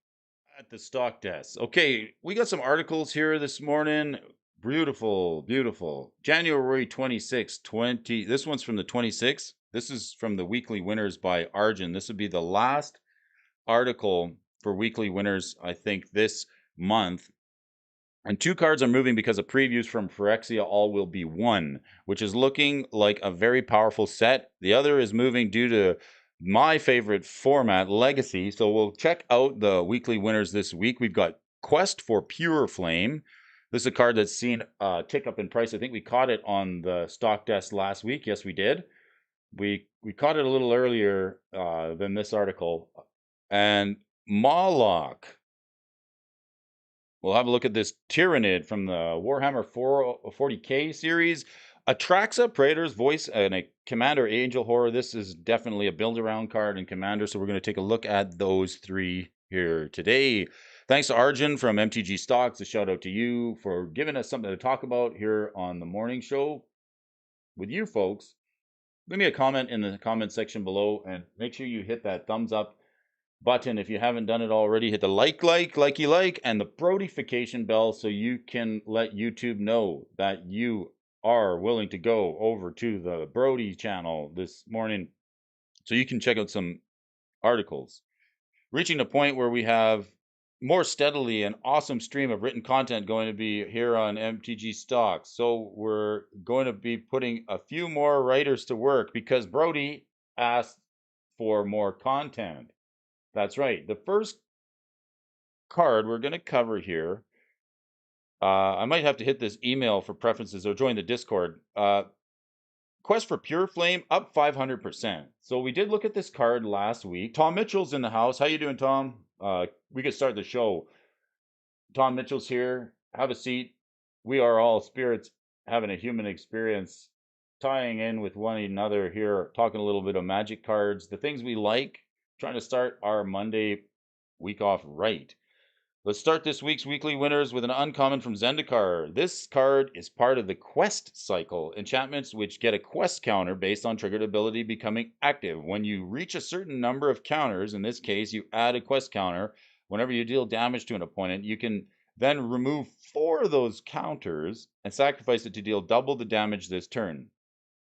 Speaker 1: at the stock desk. Okay, we got some articles here this morning. Beautiful, beautiful. January 26, 20. This one's from the 26th. This is from the weekly winners by Arjun. This would be the last article for weekly winners, I think, this month. And 2 cards are moving because of previews from Phyrexia. All will be 1, which is looking like a very powerful set. The other is moving due to my favorite format, Legacy. So we'll check out the weekly winners this week. We've got Quest for Pure Flame. This is a card that's seen a tick up in price. I think we caught it on the stock desk last week. Yes, we did. We caught it a little earlier than this article. And Moloch. We'll have a look at this Tyrannid from the Warhammer 40K series. Atraxa, Praetor's Voice, and a Commander Angel Horror. This is definitely a build-around card in Commander, so we're going to take a look at those 3 here today. Thanks to Arjun from MTG Stocks. A shout-out to you for giving us something to talk about here on the morning show with you folks. Leave me a comment in the comment section below, and make sure you hit that thumbs up button if you haven't done it already. Hit the like, and the Brodyfication bell so you can let YouTube know that you are willing to go over to the Brody channel this morning so you can check out some articles. Reaching a point where we have more steadily an awesome stream of written content going to be here on MTG Stocks. So we're going to be putting a few more writers to work because Brody asked for more content. That's right. The first card we're going to cover here, I might have to hit this email for preferences or join the Discord. Quest for Pure Flame up 500%. So we did look at this card last week. Tom Mitchell's in the house. How you doing, Tom? We could start the show. Tom Mitchell's here. Have a seat. We are all spirits having a human experience, tying in with one another here, talking a little bit of magic cards, the things we like, trying to start our Monday week off right. Let's start this week's weekly winners with an uncommon from Zendikar. This card is part of the quest cycle, enchantments which get a quest counter based on triggered ability becoming active. When you reach a certain number of counters, in this case, you add a quest counter. Whenever you deal damage to an opponent, you can then remove 4 of those counters and sacrifice it to deal double the damage this turn.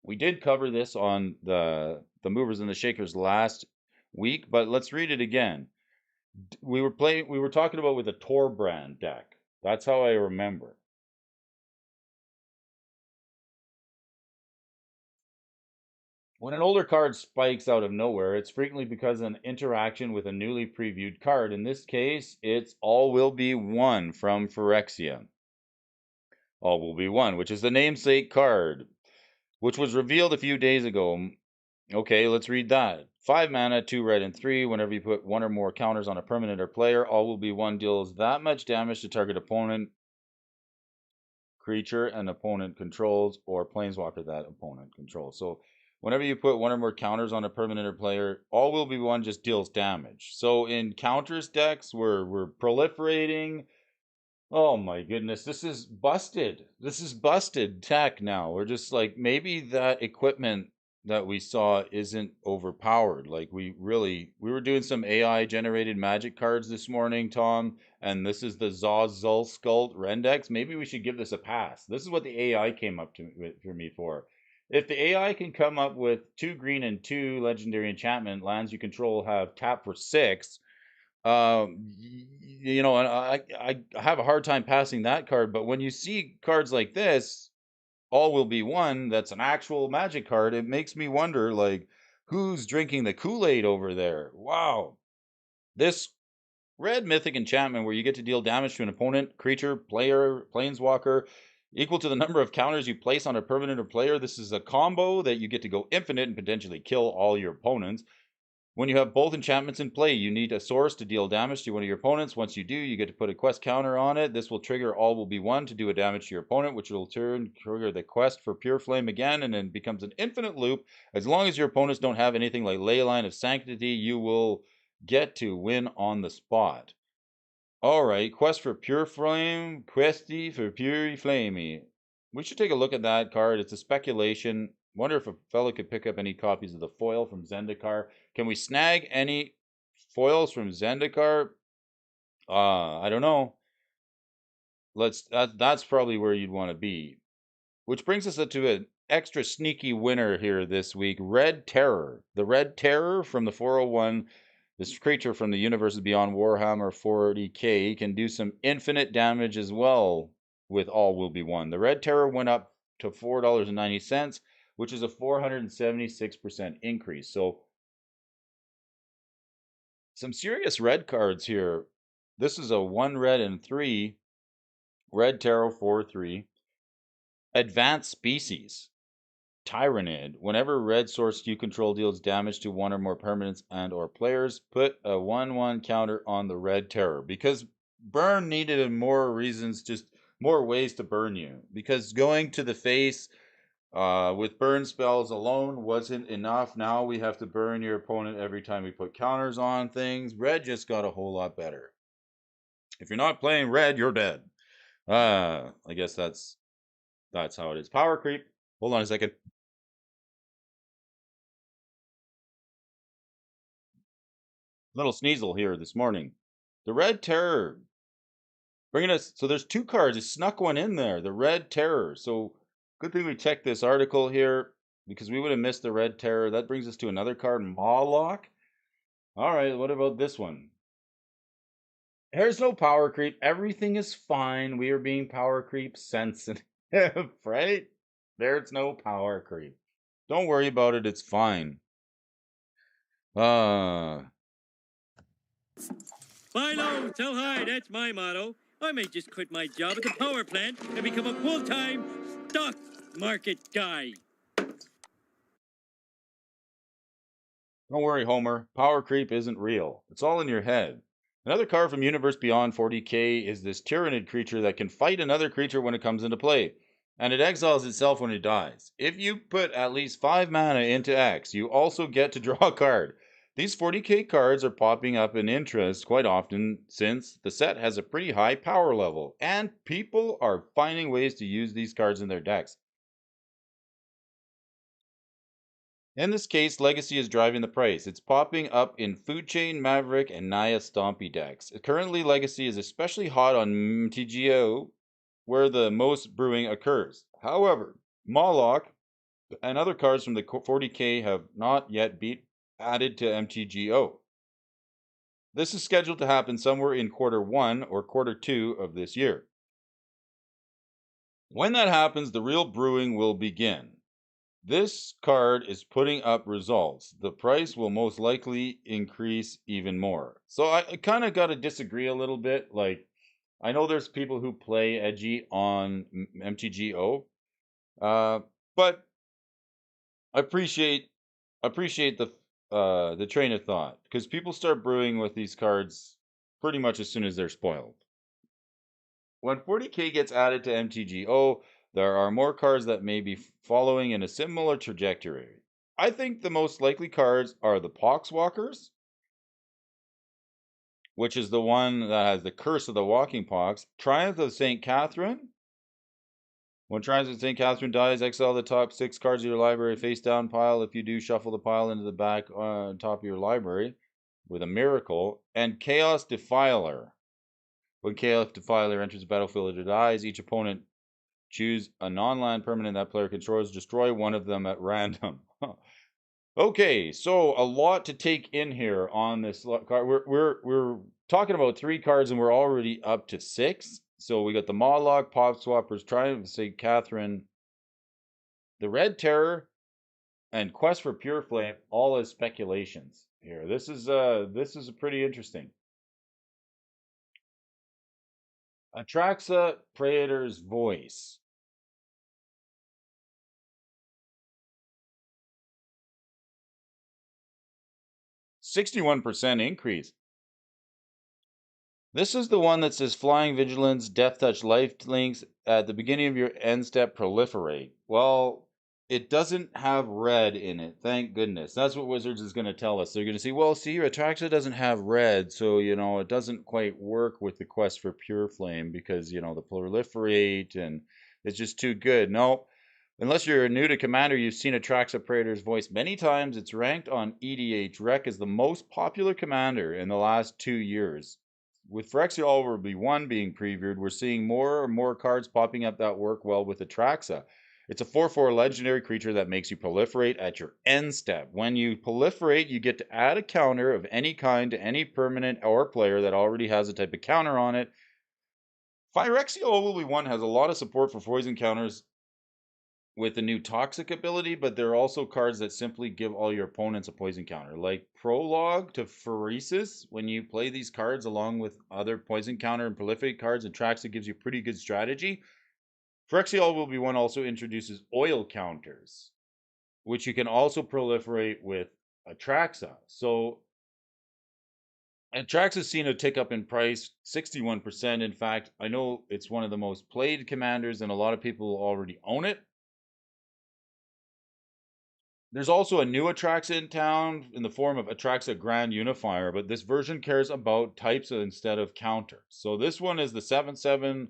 Speaker 1: We did cover this on the movers and the shakers last week, but let's read it again. We were talking about with a Torbrand deck. That's how I remember. When an older card spikes out of nowhere, it's frequently because of an interaction with a newly previewed card. In this case, it's All Will Be One from Phyrexia. All Will Be One, which is the namesake card, which was revealed a few days ago. Okay, let's read that. 5 mana, 2 red and 3. Whenever you put 1 or more counters on a permanent or player, All Will Be One deals that much damage to target opponent, creature an opponent controls, or planeswalker that opponent controls. So Whenever you put one or more counters on a permanent or player, all will be one just deals damage. So in counters decks, we're proliferating. Oh my goodness, this is busted. This is busted tech now. We're just like, maybe that equipment that we saw isn't overpowered. Like we were doing some AI generated magic cards this morning, Tom, and this is the Zazul Skult Rendex. Maybe we should give this a pass. This is what the AI came up to for me for. If the AI can come up with 2 green and 2 legendary enchantment lands you control have tap for 6, and I have a hard time passing that card. But when you see cards like this, all will be one. That's an actual Magic card. It makes me wonder, like, who's drinking the Kool-Aid over there? Wow, this red mythic enchantment where you get to deal damage to an opponent, creature, player, planeswalker, equal to the number of counters you place on a permanent or player. This is a combo that you get to go infinite and potentially kill all your opponents. When you have both enchantments in play, you need a source to deal damage to one of your opponents. Once you do, you get to put a quest counter on it. This will trigger all will be one to do a damage to your opponent, which will turn trigger the quest for Pure Flame again, and then becomes an infinite loop. As long as your opponents don't have anything like Leyline of Sanctity, you will get to win on the spot. All right, quest for Pure Flame, questy for Pure Flamey. We should take a look at that card. It's a speculation. Wonder if a fellow could pick up any copies of the foil from Zendikar. Can we snag any foils from Zendikar? I don't know. That's probably where you'd want to be. Which brings us to an extra sneaky winner here this week, Red Terror. The Red Terror from the 401. This creature from the universes beyond Warhammer 40k can do some infinite damage as well with All Will Be One. The Red Terror went up to $4.90, which is a 476% increase. So some serious red cards here. This is a 1 red and 3 Red Terror 4/3 Advanced Species. Tyrannid. Whenever red source you control deals damage to one or more permanents and or players, put a 1/1 counter on the Red Terror. Because burn needed more reasons, just more ways to burn you. Because going to the face with burn spells alone wasn't enough. Now we have to burn your opponent every time we put counters on things. Red just got a whole lot better. If you're not playing red, you're dead. I guess that's how it is. Power creep. Hold on a second. Little sneasel here this morning. The Red Terror. Bringing us, so there's 2 cards. It snuck one in there. The Red Terror. So good thing we checked this article here because we would have missed the Red Terror. That brings us to another card, Mawlock. All right, what about this one? There's no power creep. Everything is fine. We are being power creep sensitive, right? There's no power creep. Don't worry about it. It's fine. Uh,
Speaker 2: Buy low, sell high, that's my motto. I may just quit my job at the power plant and become a full-time stock market guy.
Speaker 1: Don't worry, Homer. Power creep isn't real. It's all in your head. Another card from Universe Beyond 40k is this Tyrannid creature that can fight another creature when it comes into play, and it exiles itself when it dies. If you put at least 5 mana into X, you also get to draw a card. These 40k cards are popping up in interest quite often since the set has a pretty high power level, and people are finding ways to use these cards in their decks. In this case, Legacy is driving the price. It's popping up in Food Chain, Maverick, and Naya Stompy decks. Currently, Legacy is especially hot on MTGO, where the most brewing occurs. However, Mawlock and other cards from the 40k have not yet been added to MTGO. This is scheduled to happen somewhere in Q1 or Q2 of this year. When that happens, the real brewing will begin. This card is putting up results. The price will most likely increase even more. So I kind of got to disagree a little bit. Like, I know there's people who play edgy on MTGO, but I appreciate the train of thought because people start brewing with these cards pretty much as soon as they're spoiled. When 40k gets added to MTGO, there are more cards that may be following in a similar trajectory. I think the most likely cards are the Poxwalkers, which is the one that has the Curse of the Walking Pox. Triumph of St. Catherine. When Triumph of St. Catherine dies, exile the top 6 cards of your library face down pile. If you do, shuffle the pile into the back on top of your library with a miracle. And Chaos Defiler. When Chaos Defiler enters the battlefield, it dies. Each opponent choose a non-land permanent that player controls. Destroy one of them at random. Okay, so a lot to take in here on this card. We're talking about 3 cards and we're already up to 6. So we got the Mawlog, Pop Swappers, Triumph of St. Catherine, the Red Terror, and Quest for Pure Flame, all as speculations here. This is pretty interesting. Atraxa Praetor's Voice. 61% increase. This is the one that says Flying Vigilance, Death Touch, Life Links at the beginning of your end step proliferate. Well, it doesn't have red in it. Thank goodness. That's what Wizards is going to tell us. They're going to say, well, see, your Atraxa doesn't have red, so, it doesn't quite work with the quest for Pure Flame because, the proliferate and it's just too good. No, unless you're new to Commander, you've seen Atraxa Praetor's Voice many times. It's ranked on EDH Rec as the most popular commander in the last 2 years. With Phyrexial Orb 1 being previewed, we're seeing more and more cards popping up that work well with Atraxa. It's a 4/4 legendary creature that makes you proliferate at your end step. When you proliferate, you get to add a counter of any kind to any permanent or player that already has a type of counter on it. Phyrexial Orb 1 has a lot of support for poison counters with the new Toxic ability, but there are also cards that simply give all your opponents a poison counter, like Prologue to Pheresis. When you play these cards along with other poison counter and proliferate cards, Atraxa gives you pretty good strategy. Phyrexial will be one also introduces oil counters, which you can also proliferate with Atraxa. So Atraxa's seen a tick up in price, 61%. In fact, I know it's one of the most played commanders, and a lot of people already own it. There's also a new Atraxa in town in the form of Atraxa Grand Unifier, but this version cares about types instead of counters. So this one is the 7/7.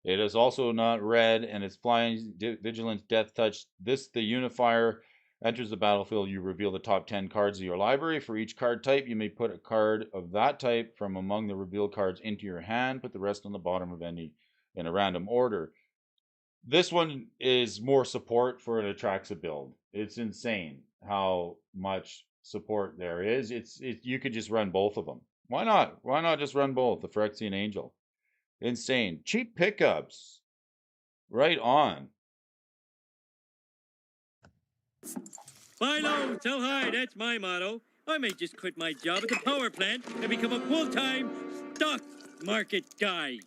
Speaker 1: It is also not red, and it's Flying Vigilance, Death Touch. This, the Unifier, enters the battlefield. You reveal the top 10 cards of your library. For each card type, you may put a card of that type from among the revealed cards into your hand. Put the rest on the bottom of any in a random order. This one is more support for an Atraxa build. It's insane how much support there is. You could just run both of them. Why not? Why not just run both? The Phyrexian Angel. Insane. Cheap pickups. Right on.
Speaker 2: Buy low, sell high, that's my motto. I may just quit my job at the power plant and become a full-time stock market guy.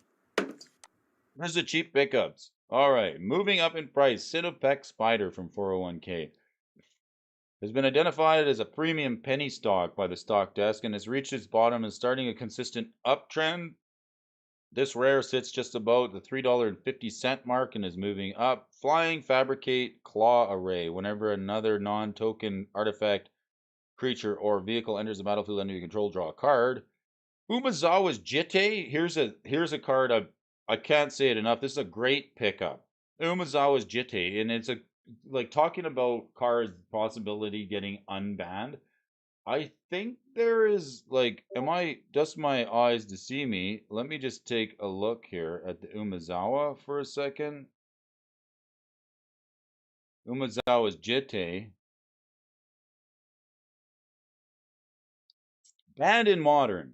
Speaker 1: There's the cheap pickups. All right, moving up in price. Sinopec Spider from 401k has been identified as a premium penny stock by the stock desk and has reached its bottom and starting a consistent uptrend. This rare sits just about the $3.50 mark and is moving up. Flying Fabricate Claw Array. Whenever another non-token artifact, creature, or vehicle enters the battlefield under your control, draw a card. Umezawa's Jitte. Here's a card I can't say it enough. This is a great pickup. Umezawa's Jitte, and it's like talking about cards possibility getting unbanned. I think there is like, am I just my eyes deceive me? Let me just take a look here at the Umezawa for a second. Umezawa's Jitte. Banned in Modern.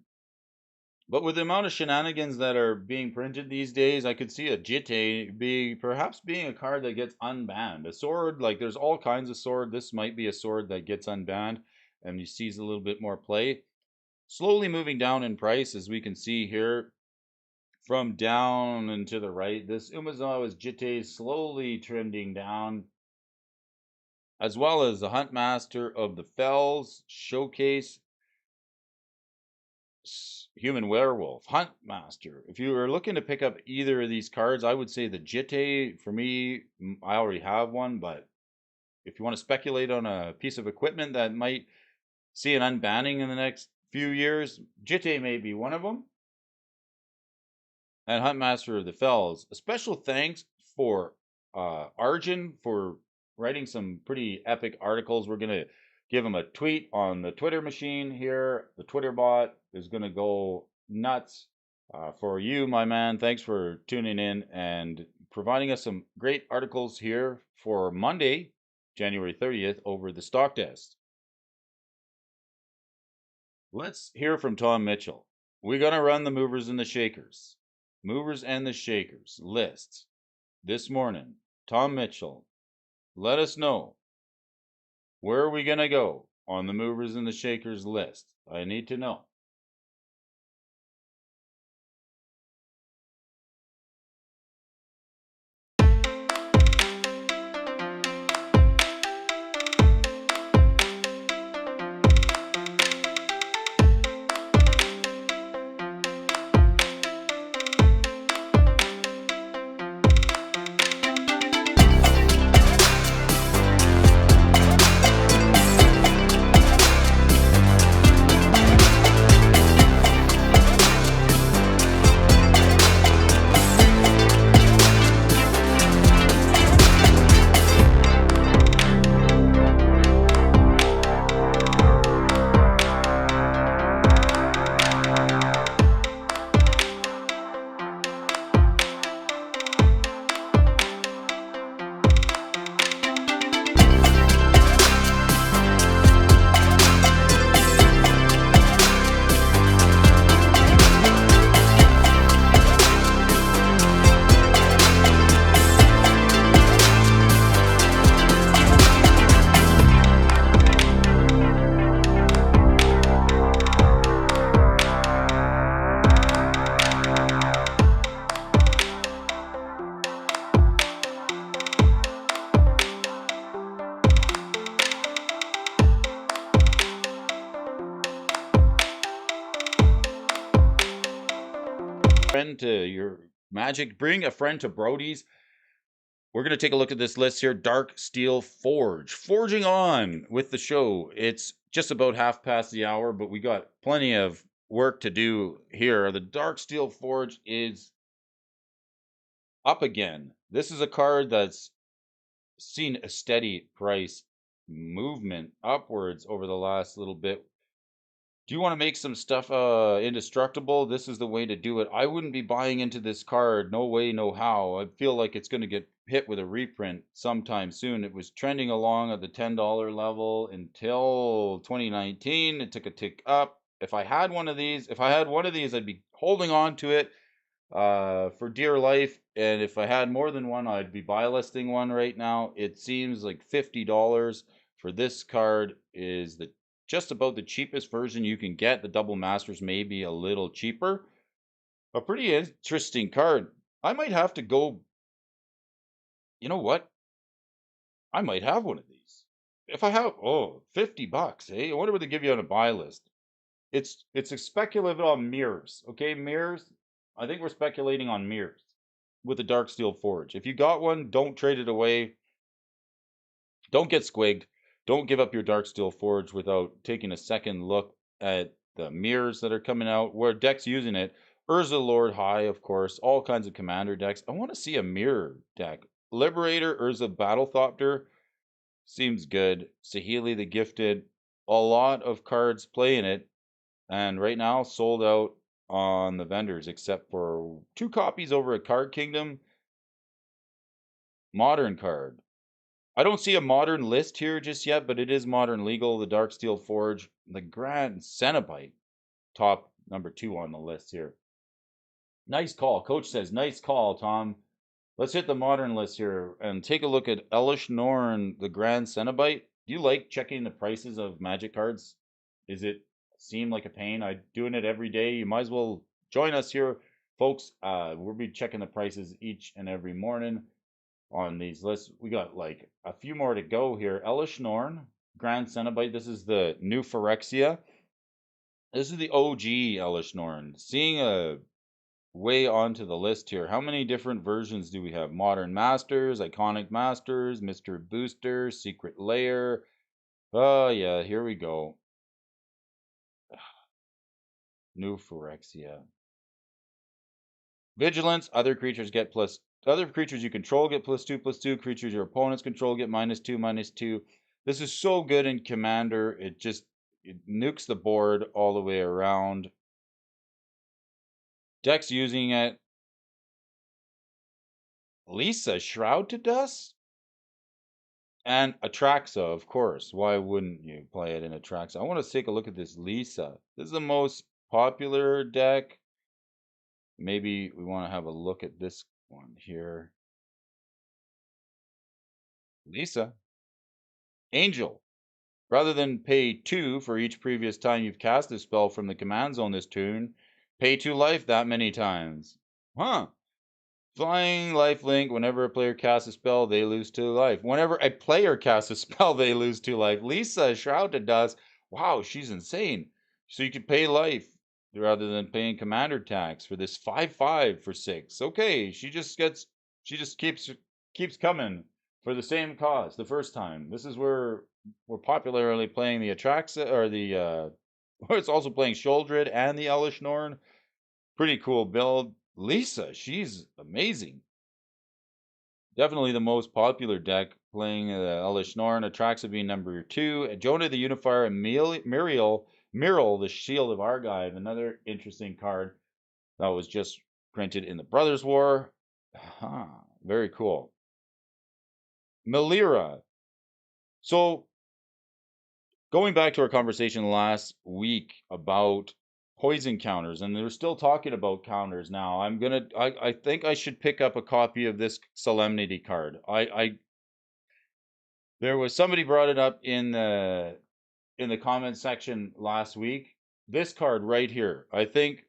Speaker 1: But with the amount of shenanigans that are being printed these days, I could see a Jitte perhaps being a card that gets unbanned. A sword, like there's all kinds of sword. This might be a sword that gets unbanned and he sees a little bit more play. Slowly moving down in price, as we can see here, from down and to the right. This Umezawa's Jitte is slowly trending down, as well as the Huntmaster of the Fells Showcase Human Werewolf, Huntmaster. If you are looking to pick up either of these cards, I would say the Jitte, for me, I already have one, but if you want to speculate on a piece of equipment that might see an unbanning in the next few years, Jitte may be one of them. And Huntmaster of the Fells, a special thanks for Arjun for writing some pretty epic articles. We're going to give him a tweet on the Twitter machine here. The Twitter bot is going to go nuts for you, my man. Thanks for tuning in and providing us some great articles here for Monday, January 30th, over the stock desk. Let's hear from Tom Mitchell. We're going to run the movers and the shakers. Movers and the shakers lists this morning. Tom Mitchell, let us know, where are we going to go on the movers and the shakers list? I need to know. Friend to your Magic, bring a friend to Brody's. We're going to take a look at this list here. Dark Steel Forge. Forging on with the show. It's just about half past the hour, but we got plenty of work to do here. The Dark Steel Forge is up again. This is a card that's seen a steady price movement upwards over the last little bit. Do you want to make some stuff indestructible? This is the way to do it. I wouldn't be buying into this card. No way, no how. I feel like it's going to get hit with a reprint sometime soon. It was trending along at the $10 level until 2019. It took a tick up. If I had one of these, I'd be holding on to it for dear life. And if I had more than one, I'd be buy listing one right now. It seems like $50 for this card is the just about the cheapest version you can get. The double masters may be a little cheaper. A pretty interesting card. I might have to go. You know what? I might have one of these. If I have, $50, eh? I wonder what they give you on a buy list. It's speculative on mirrors, okay? Mirrors. I think we're speculating on mirrors with the Dark Steel Forge. If you got one, don't trade it away. Don't get squigged. Don't give up your Dark Steel Forge without taking a second look at the mirrors that are coming out, where decks using it. Urza Lord High, of course, all kinds of commander decks. I want to see a mirror deck. Liberator, Urza Battlethopter seems good. Saheeli the Gifted, a lot of cards playing it, and right now sold out on the vendors, except for 2 copies over at Card Kingdom. Modern card. I don't see a modern list here just yet, but it is modern legal. The Dark Steel Forge, the Grand Cenobite, top number 2 on the list here. Nice call. Coach says, nice call, Tom. Let's hit the modern list here and take a look at Elish Norn, the Grand Cenobite. Do you like checking the prices of Magic cards? Is it seem like a pain? I'm doing it every day. You might as well join us here, folks. We'll be checking the prices each and every morning on these lists. We got like a few more to go here. Elish Norn, Grand Cenobite. This is the new Phyrexia. This is the OG Elish Norn. Seeing a way onto the list here. How many different versions do we have? Modern Masters, Iconic Masters, Mr. Booster, Secret Lair. Oh, yeah, here we go. New Phyrexia. Vigilance, other creatures you control get +2/+2. Creatures your opponents control get -2/-2. This is so good in Commander. It nukes the board all the way around. Decks using it. Lisa, Shroud to Dust? And Atraxa, of course. Why wouldn't you play it in Atraxa? I want to take a look at this Lisa. This is the most popular deck. Maybe we want to have a look at this one here. Lisa. Angel. Rather than pay 2 for each previous time you've cast a spell from the command zone this turn, pay 2 life that many times. Huh. Flying lifelink, whenever a player casts a spell, they lose 2 life. Whenever a player casts a spell, they lose 2 life. Lisa, Shroud to Dust. Wow, she's insane. So you could pay life rather than paying commander tax for this 5/5 for 6. Okay, she just keeps coming for the same cause the first time. This is where we're popularly playing the Atraxa or the it's also playing Sholdred and the Elish Norn. Pretty cool build. Lisa, she's amazing. Definitely the most popular deck playing Elish Norn. Atraxa being number 2. Jonah the Unifier and Muriel, the Shield of Argive. Another interesting card that was just printed in the Brothers War. Very cool. Melira. So going back to our conversation last week about poison counters, and they're still talking about counters now. I think I should pick up a copy of this Solemnity card. There was somebody brought it up in the comment section last week. This card right here. I think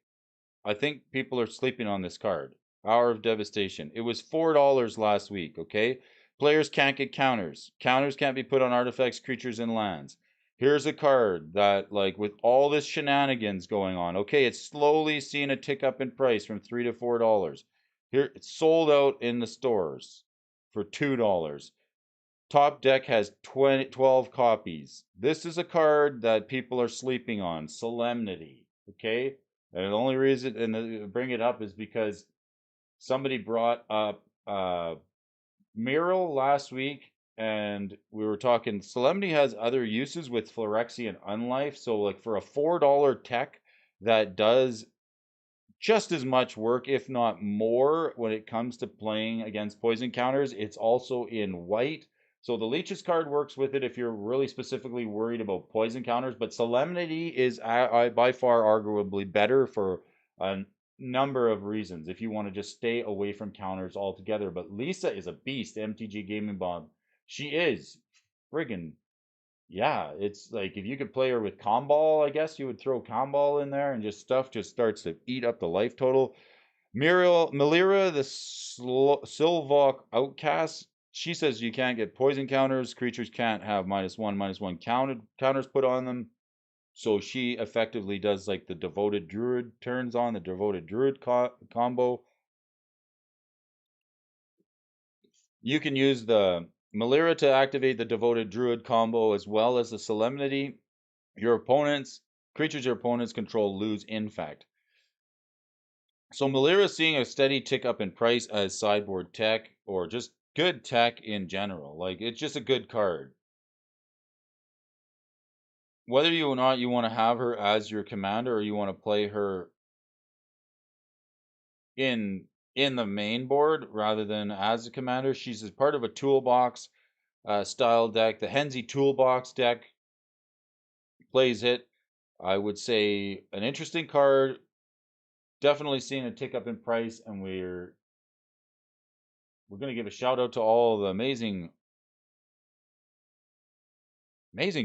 Speaker 1: people are sleeping on this card. Hour of Devastation. It was $4 last week, okay? Players can't get counters. Counters can't be put on artifacts, creatures, and lands. Here's a card that, like, with all this shenanigans going on, okay, it's slowly seeing a tick up in price from $3 to $4. Here, it's sold out in the stores for $2. Top deck has 12 copies. This is a card that people are sleeping on. Solemnity, okay? And the only reason and I bring it up is because somebody brought up Mural last week, and we were talking. Solemnity has other uses with Phyrexia and Unlife. So, like for a $4 tech that does just as much work, if not more, when it comes to playing against poison counters, it's also in white. So the Leeches card works with it if you're really specifically worried about poison counters, but Solemnity is by far arguably better for a number of reasons if you want to just stay away from counters altogether. But Lisa is a beast, MTG Gaming Bomb. She is friggin' yeah, it's like if you could play her with Comball, I guess you would throw Comball in there and just stuff just starts to eat up the life total. Melira, the Sylvok Outcast, she says you can't get poison counters. Creatures can't have -1/-1 counters put on them. So she effectively does like the Devoted Druid turns on the Devoted Druid combo. You can use the Melira to activate the Devoted Druid combo as well as the Solemnity. Creatures your opponents control lose infect. So Melira is seeing a steady tick up in price as sideboard tech or just good tech in general. Like it's just a good card. Whether you or not you want to have her as your commander or you want to play her in in the main board rather than as a commander, she's as part of a toolbox style deck. The Henzi toolbox deck plays it. I would say an interesting card. Definitely seeing a tick up in price, and we're going to give a shout out to all the amazing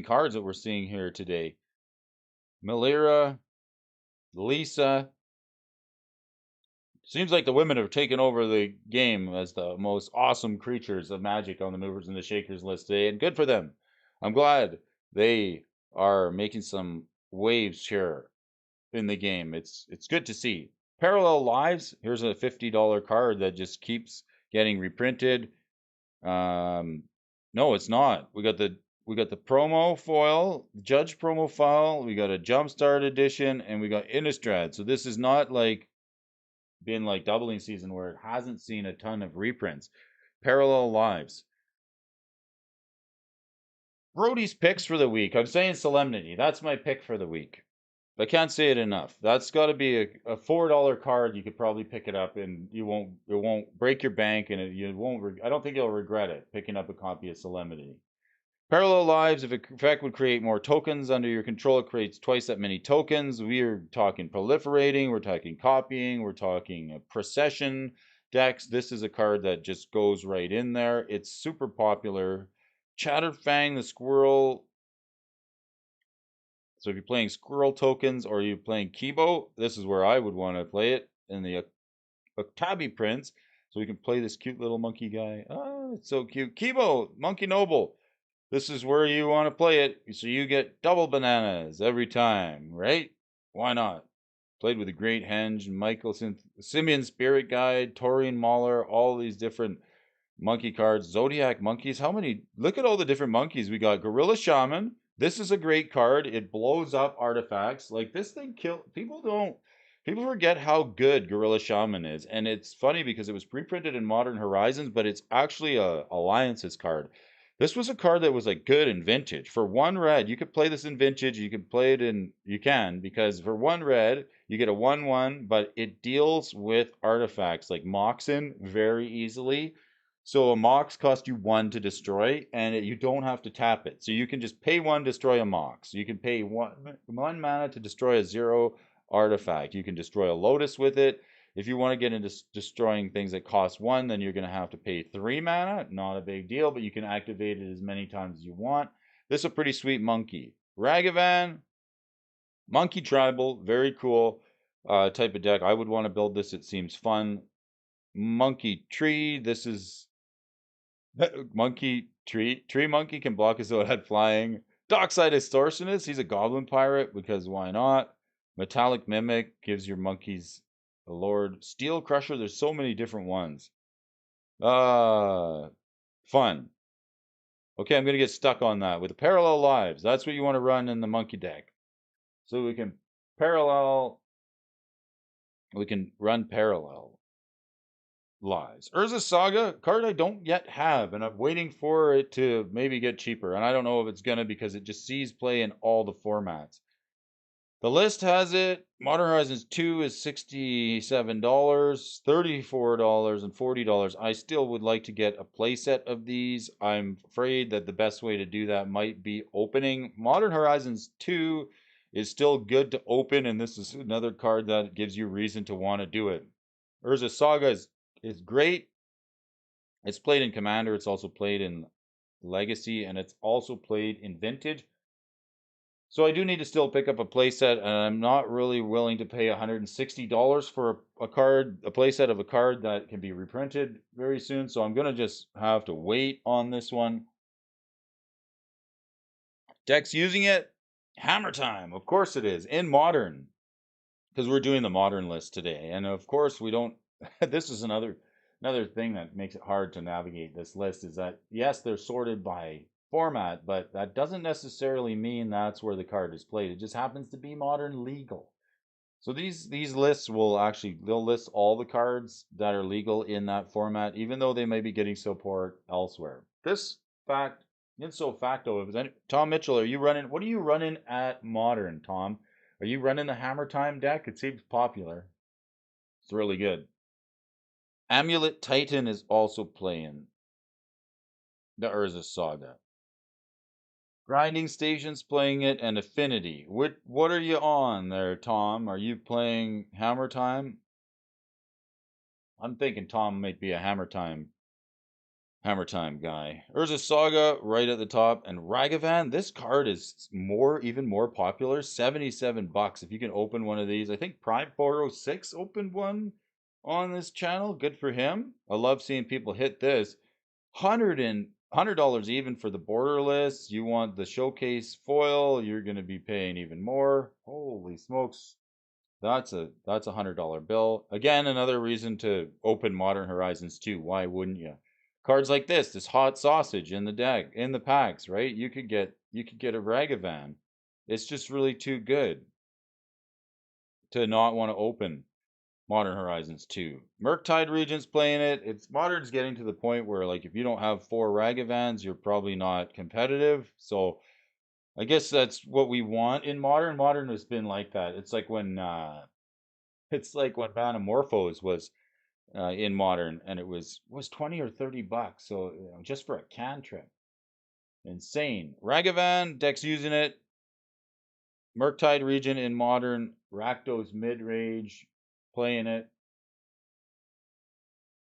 Speaker 1: cards that we're seeing here today. Melira, Lisa. Seems like the women have taken over the game as the most awesome creatures of Magic on the movers and the shakers list today, and good for them. I'm glad they are making some waves here in the game. It's good to see. Parallel Lives, here's a $50 card that just keeps getting reprinted. No, it's not. We got the promo foil, Judge promo foil, we got a Jumpstart edition, and we got Innistrad. So this is not like been like doubling season where it hasn't seen a ton of reprints. Parallel Lives. Brody's picks for the week. I'm saying Solemnity. That's my pick for the week. I can't say it enough. That's got to be a $4 card. You could probably pick it up, and it won't break your bank, and you won't. I don't think you'll regret it picking up a copy of Solemnity. Parallel Lives, if effect would create more tokens under your control, it creates twice that many tokens. We are talking proliferating, we're talking copying, we're talking procession decks. This is a card that just goes right in there. It's super popular. Chatterfang the Squirrel. So if you're playing Squirrel tokens or you're playing Kibo, this is where I would want to play it in the Octabi Prince. So we can play this cute little monkey guy. Oh, it's so cute. Kibo, Monkey Noble. This is where you want to play it, so you get double bananas every time, right? Why not? Played with a great Henge, Michael Simeon Spirit Guide, Torian Mauler, all these different monkey cards, Zodiac monkeys. How many? Look at all the different monkeys. We got Gorilla Shaman. This is a great card. It blows up artifacts. Like this thing people forget how good Gorilla Shaman is. And it's funny because it was pre-printed in Modern Horizons, but it's actually a Alliances card. This was a card that was like good in Vintage. For 1 red, you could play this in Vintage. You could play it in, you can, because for 1 red, you get a 1/1, but it deals with artifacts like Moxen very easily. So a Mox costs you 1 to destroy, and you don't have to tap it. So you can just pay 1, destroy a Mox. You can pay one mana to destroy a 0 artifact. You can destroy a Lotus with it. If you want to get into destroying things that cost 1, then you're going to have to pay 3 mana. Not a big deal, but you can activate it as many times as you want. This is a pretty sweet monkey. Ragavan, Monkey Tribal, very cool type of deck. I would want to build this. It seems fun. Monkey Tree, this is Monkey Tree Monkey can block his own head flying. Dockside Extortionist, he's a goblin pirate because why not? Metallic Mimic gives your monkeys a lord. Steel Crusher, there's so many different ones. Fun. Okay, I'm gonna get stuck on that. With the Parallel Lives, that's what you want to run in the monkey deck. So we can run parallel lies. Urza Saga, card I don't yet have, and I'm waiting for it to maybe get cheaper. And I don't know if it's gonna because it just sees play in all the formats. The list has it. Modern Horizons 2 is $67, $34, and $40. I still would like to get a playset of these. I'm afraid that the best way to do that might be opening. Modern Horizons 2 is still good to open, and this is another card that gives you reason to want to do it. Urza Saga is great. It's played in Commander. It's also played in Legacy, and it's also played in Vintage. So I do need to still pick up a playset, and I'm not really willing to pay $160 for a playset of a card that can be reprinted very soon. So I'm gonna just have to wait on this one. Decks using it, Hammer Time. Of course it is in Modern, because we're doing the Modern list today, and of course we don't. This is another thing that makes it hard to navigate this list is that yes, they're sorted by format, but that doesn't necessarily mean that's where the card is played. It just happens to be Modern legal. So these lists they'll list all the cards that are legal in that format, even though they may be getting support elsewhere. This fact, so facto, Tom Mitchell, what are you running at Modern, Tom? Are you running the Hammer Time deck? It seems popular. It's really good. Amulet Titan is also playing the Urza Saga. Grinding Station's playing it, and Affinity. What are you on there, Tom? Are you playing Hammer Time? I'm thinking Tom might be a Hammer Time guy. Urza Saga right at the top, and Ragavan. This card is even more popular. $77 if you can open one of these. I think Prime 406 opened one on this channel. Good for him. I love seeing people hit this. $100 even for the borderless. You want the showcase foil, you're going to be paying even more. Holy smokes. That's a $100 bill. Again, another reason to open Modern Horizons 2. Why wouldn't you? Cards like this hot sausage in the deck, in the packs, right? You could get a Ragavan. It's just really too good to not want to open Modern Horizons 2. Murktide Regent's playing it. It's Modern's getting to the point where like if you don't have 4 Ragavans, you're probably not competitive. So I guess that's what we want in Modern. Modern has been like that. It's like when Manamorphose was in Modern, and it was 20 or $30, so just for a cantrip, insane. Ragavan decks using it. Murktide Regent in Modern. Rakdos mid range playing it.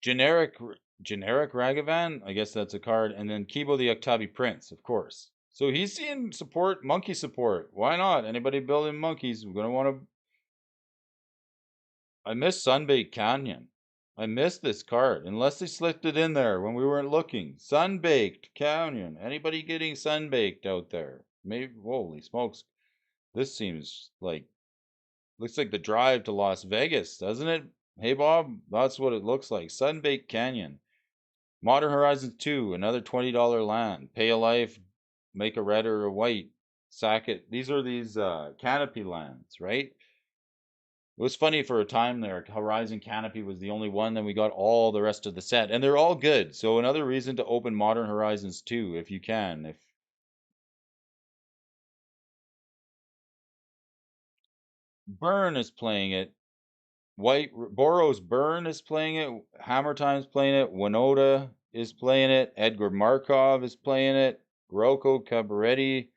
Speaker 1: Generic generic Ragavan, I guess that's a card, and then Kibo the Octavi Prince, of course. So he's seeing support, monkey support. Why not? Anybody building monkeys, we're gonna want to. I miss Sunbaked Canyon. I missed this card, unless they slipped it in there when we weren't looking. Sunbaked Canyon. Anybody getting sunbaked out there? Maybe. Holy smokes! This seems like looks like the drive to Las Vegas, doesn't it? Hey Bob, that's what it looks like. Sunbaked Canyon. Modern Horizons 2, another $20 land. Pay a life, make a red or a white. Sack it. These canopy lands, right? It was funny for a time there. Horizon Canopy was the only one, then we got all the rest of the set, and they're all good. So another reason to open Modern Horizons 2 if you can. If Burn is playing it, White Boros Burn is playing it, Hammer Time's playing it, Winoda is playing it, Edgar Markov is playing it, Rocco Cabaretti,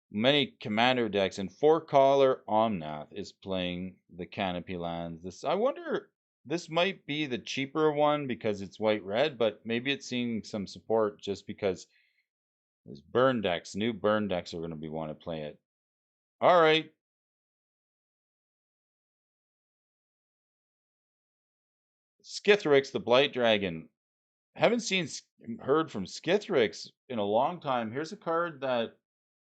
Speaker 1: many commander decks, and Four Collar Omnath is playing the Canopy lands. I wonder, this might be the cheaper one because it's white red, but maybe it's seeing some support just because there's burn decks. New burn decks are going to be want to play it. All right, Skithrix the Blight Dragon. Haven't heard from Skithrix in a long time. Here's a card that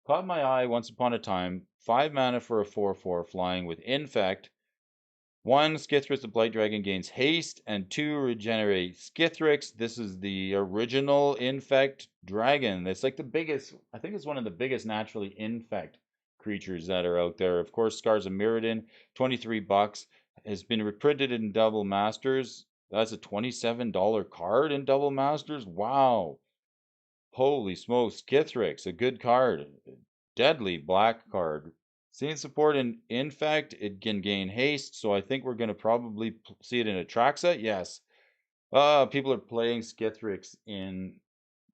Speaker 1: caught my eye once upon a time. 5 mana for a 4/4 flying with Infect. 1, Skithrix the Blight Dragon gains haste, and 2, regenerate. Skithrix, this is the original Infect Dragon. It's like the biggest, I think it's one of the biggest naturally Infect creatures that are out there. Of course, Scars of Mirrodin, $23, has been reprinted in Double Masters. That's a $27 card in Double Masters. Wow. Holy smokes, Skithrix, a good card. Deadly black card. Seeing support in Infect, it can gain haste, so I think we're going to probably see it in Atraxa. Yes. People are playing Skithrix in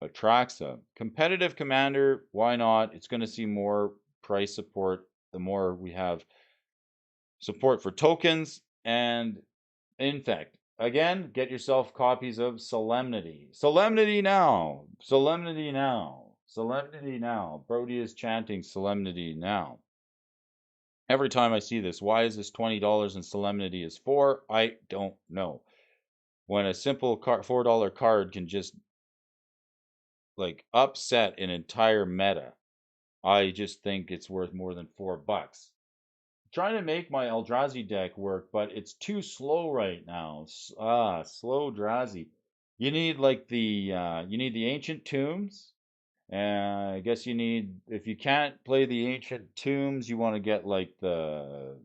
Speaker 1: Atraxa. Competitive Commander, why not? It's going to see more price support the more we have support for tokens and Infect. Again, get yourself copies of Solemnity. Solemnity now! Solemnity now! Solemnity now! Brody is chanting Solemnity now. Every time I see this, why is this $20 and Solemnity is 4? I don't know. When a simple $4 card can just like upset an entire meta, I just think it's worth more than $4. Trying to make my Eldrazi deck work, but it's too slow right now. Slow Drazi. You need the Ancient Tombs. And I guess you need, if you can't play the Ancient Tombs, you want to get like the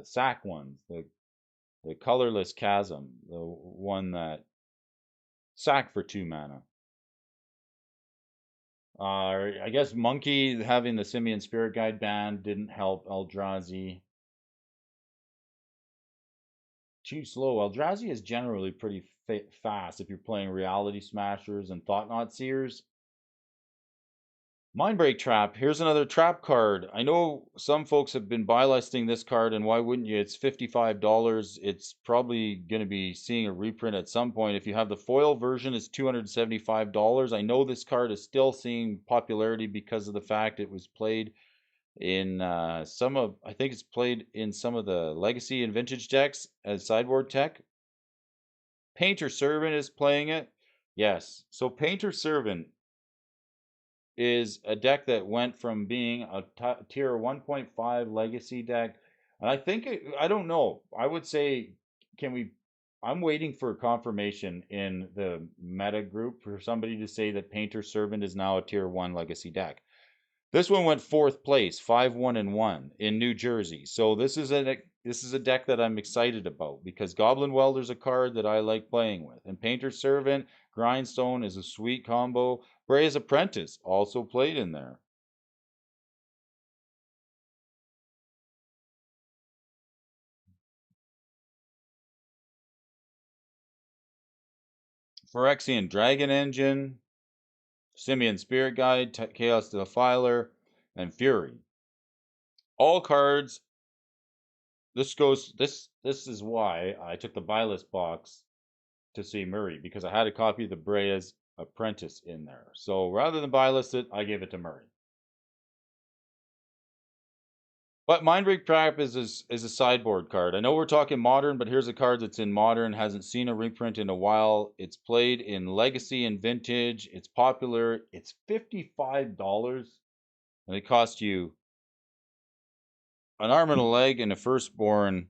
Speaker 1: sack ones, the colorless chasm, the one that sack for 2 mana. I guess Monkey having the Simian Spirit Guide banned didn't help Eldrazi. Too slow. Eldrazi is generally pretty fast if you're playing Reality Smashers and Thought-Knot Seers. Mindbreak Trap. Here's another trap card. I know some folks have been buy listing this card, and why wouldn't you? It's $55. It's probably going to be seeing a reprint at some point. If you have the foil version, it's $275. I know this card is still seeing popularity because of the fact it was played in I think it's played in some of the legacy and vintage decks as sideboard tech. Painter Servant is playing it. Yes. So Painter Servant is a deck that went from being a tier 1.5 legacy deck And I think I don't know. I would say, can we? I'm waiting for confirmation in the meta group for somebody to say that Painter Servant is now a tier 1 legacy deck. This one went 4th place, 5-1-1 in New Jersey. So this is a deck that I'm excited about because Goblin Welder's a card that I like playing with, and Painter Servant, Grindstone is a sweet combo. Breya's Apprentice also played in there. Phyrexian Dragon Engine, Simian Spirit Guide, Chaos Defiler, and Fury. All cards. This is why I took the buy list box to see Murray, because I had a copy of the Breya's Apprentice in there. So rather than buy list it, I gave it to Murray. But Mindbreak Trap is a sideboard card. I know we're talking modern, but here's a card that's in modern, hasn't seen a reprint in a while. It's played in Legacy and Vintage. It's popular. It's $55, and it costs you an arm and a leg and a firstborn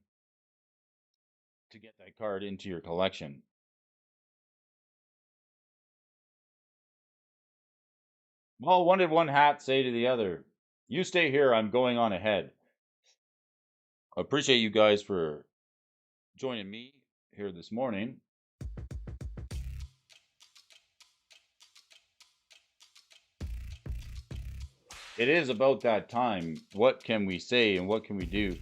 Speaker 1: to get that card into your collection. Well, what did one hat say to the other? You stay here, I'm going on ahead. I appreciate you guys for joining me here this morning. It is about that time. What can we say and what can we do?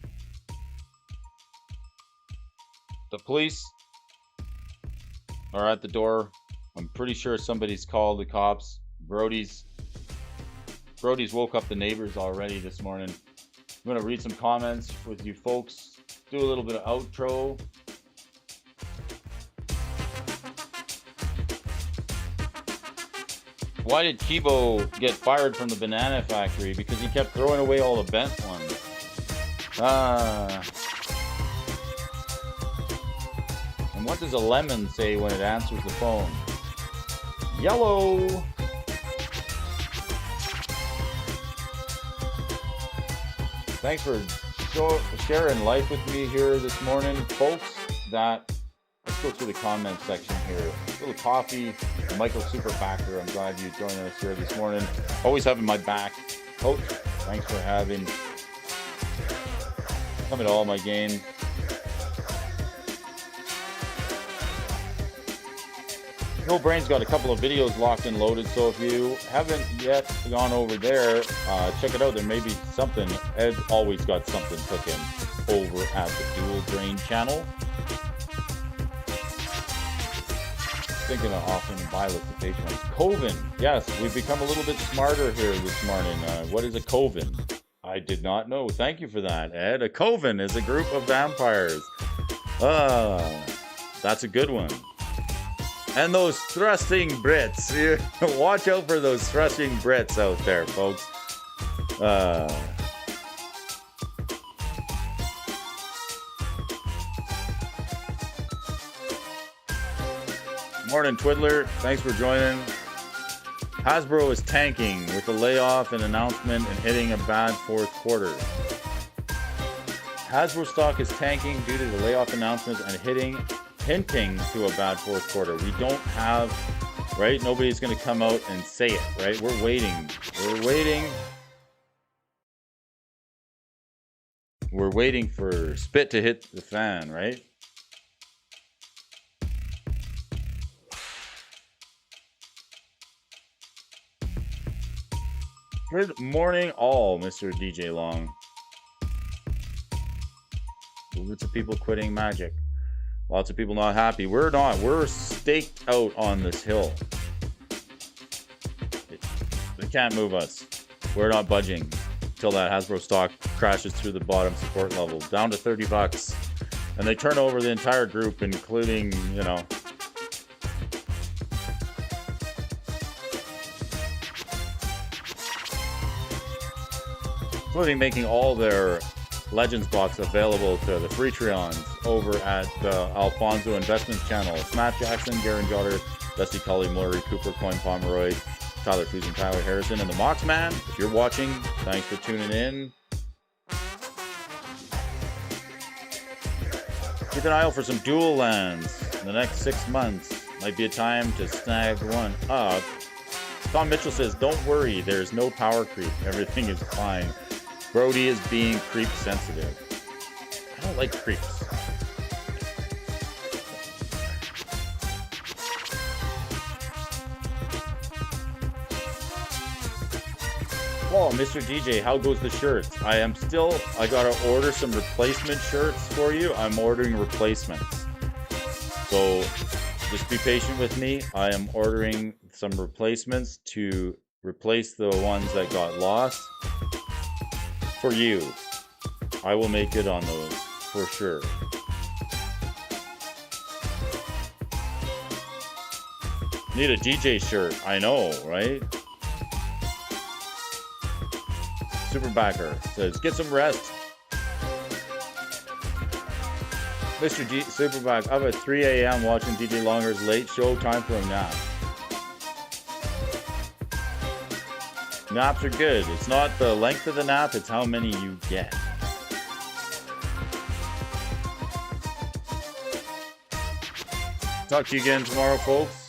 Speaker 1: The police are at the door. I'm pretty sure somebody's called the cops. Brody's woke up the neighbors already this morning. I'm going to read some comments with you folks, do a little bit of outro. Why did Kibo get fired from the banana factory? Because he kept throwing away all the bent ones. And what does a lemon say when it answers the phone? Yellow! Thanks for sharing life with me here this morning, folks. Let's go through the comment section here. A little coffee, Michael Superfactor. I'm glad you joined us here this morning. Always having my back. Coach, thanks for coming to all my games. No Brain's got a couple of videos locked and loaded, so if you haven't yet gone over there, check it out. There may be something. Ed always got something cooking over at the Dual Brain channel. Thinking of offering a buy list of patrons. Coven. Yes, we've become a little bit smarter here this morning. What is a coven? I did not know. Thank you for that, Ed. A coven is a group of vampires. That's a good one. And those thrusting Brits. Watch out for those thrusting Brits out there, folks. Morning, Twiddler. Thanks for joining. Hasbro is tanking with the layoff and announcement and hitting a bad fourth quarter. Hasbro stock is tanking due to the layoff announcement and hinting to a bad fourth quarter. We don't have, right? Nobody's going to come out and say it, right? We're waiting. We're waiting for spit to hit the fan, right? Good morning, all, Mr. DJ Long. Lots of people quitting Magic. Lots of people not happy. We're not. We're staked out on this hill. They can't move us. We're not budging until that Hasbro stock crashes through the bottom support level, down to $30. And they turn over the entire group, including, including making all their Legends box available to the Freetreons over at the Alfonso Investments channel. Matt Jackson, Garen Jotter, Dusty Cully, Murray, Cooper, Coin Pomeroy, Tyler Fusion, Tyler Harrison, and the Moxman. If you're watching, thanks for tuning in. Keep an eye out for some dual lands in the next 6 months. Might be a time to snag one up. Tom Mitchell says, don't worry, there's no power creep. Everything is fine. Brody is being creep sensitive. I don't like creeps. Oh, Mr. DJ, how goes the shirts? I gotta order some replacement shirts for you. I'm ordering replacements. So just be patient with me. I am ordering some replacements to replace the ones that got lost for you. I will make good on those for sure. Need a DJ shirt. I know, right? Superbacker says, get some rest. Mr. G Superback, up at 3 a.m. watching DJ Longer's late show. Time for a nap. Naps are good. It's not the length of the nap, it's how many you get. Talk to you again tomorrow, folks.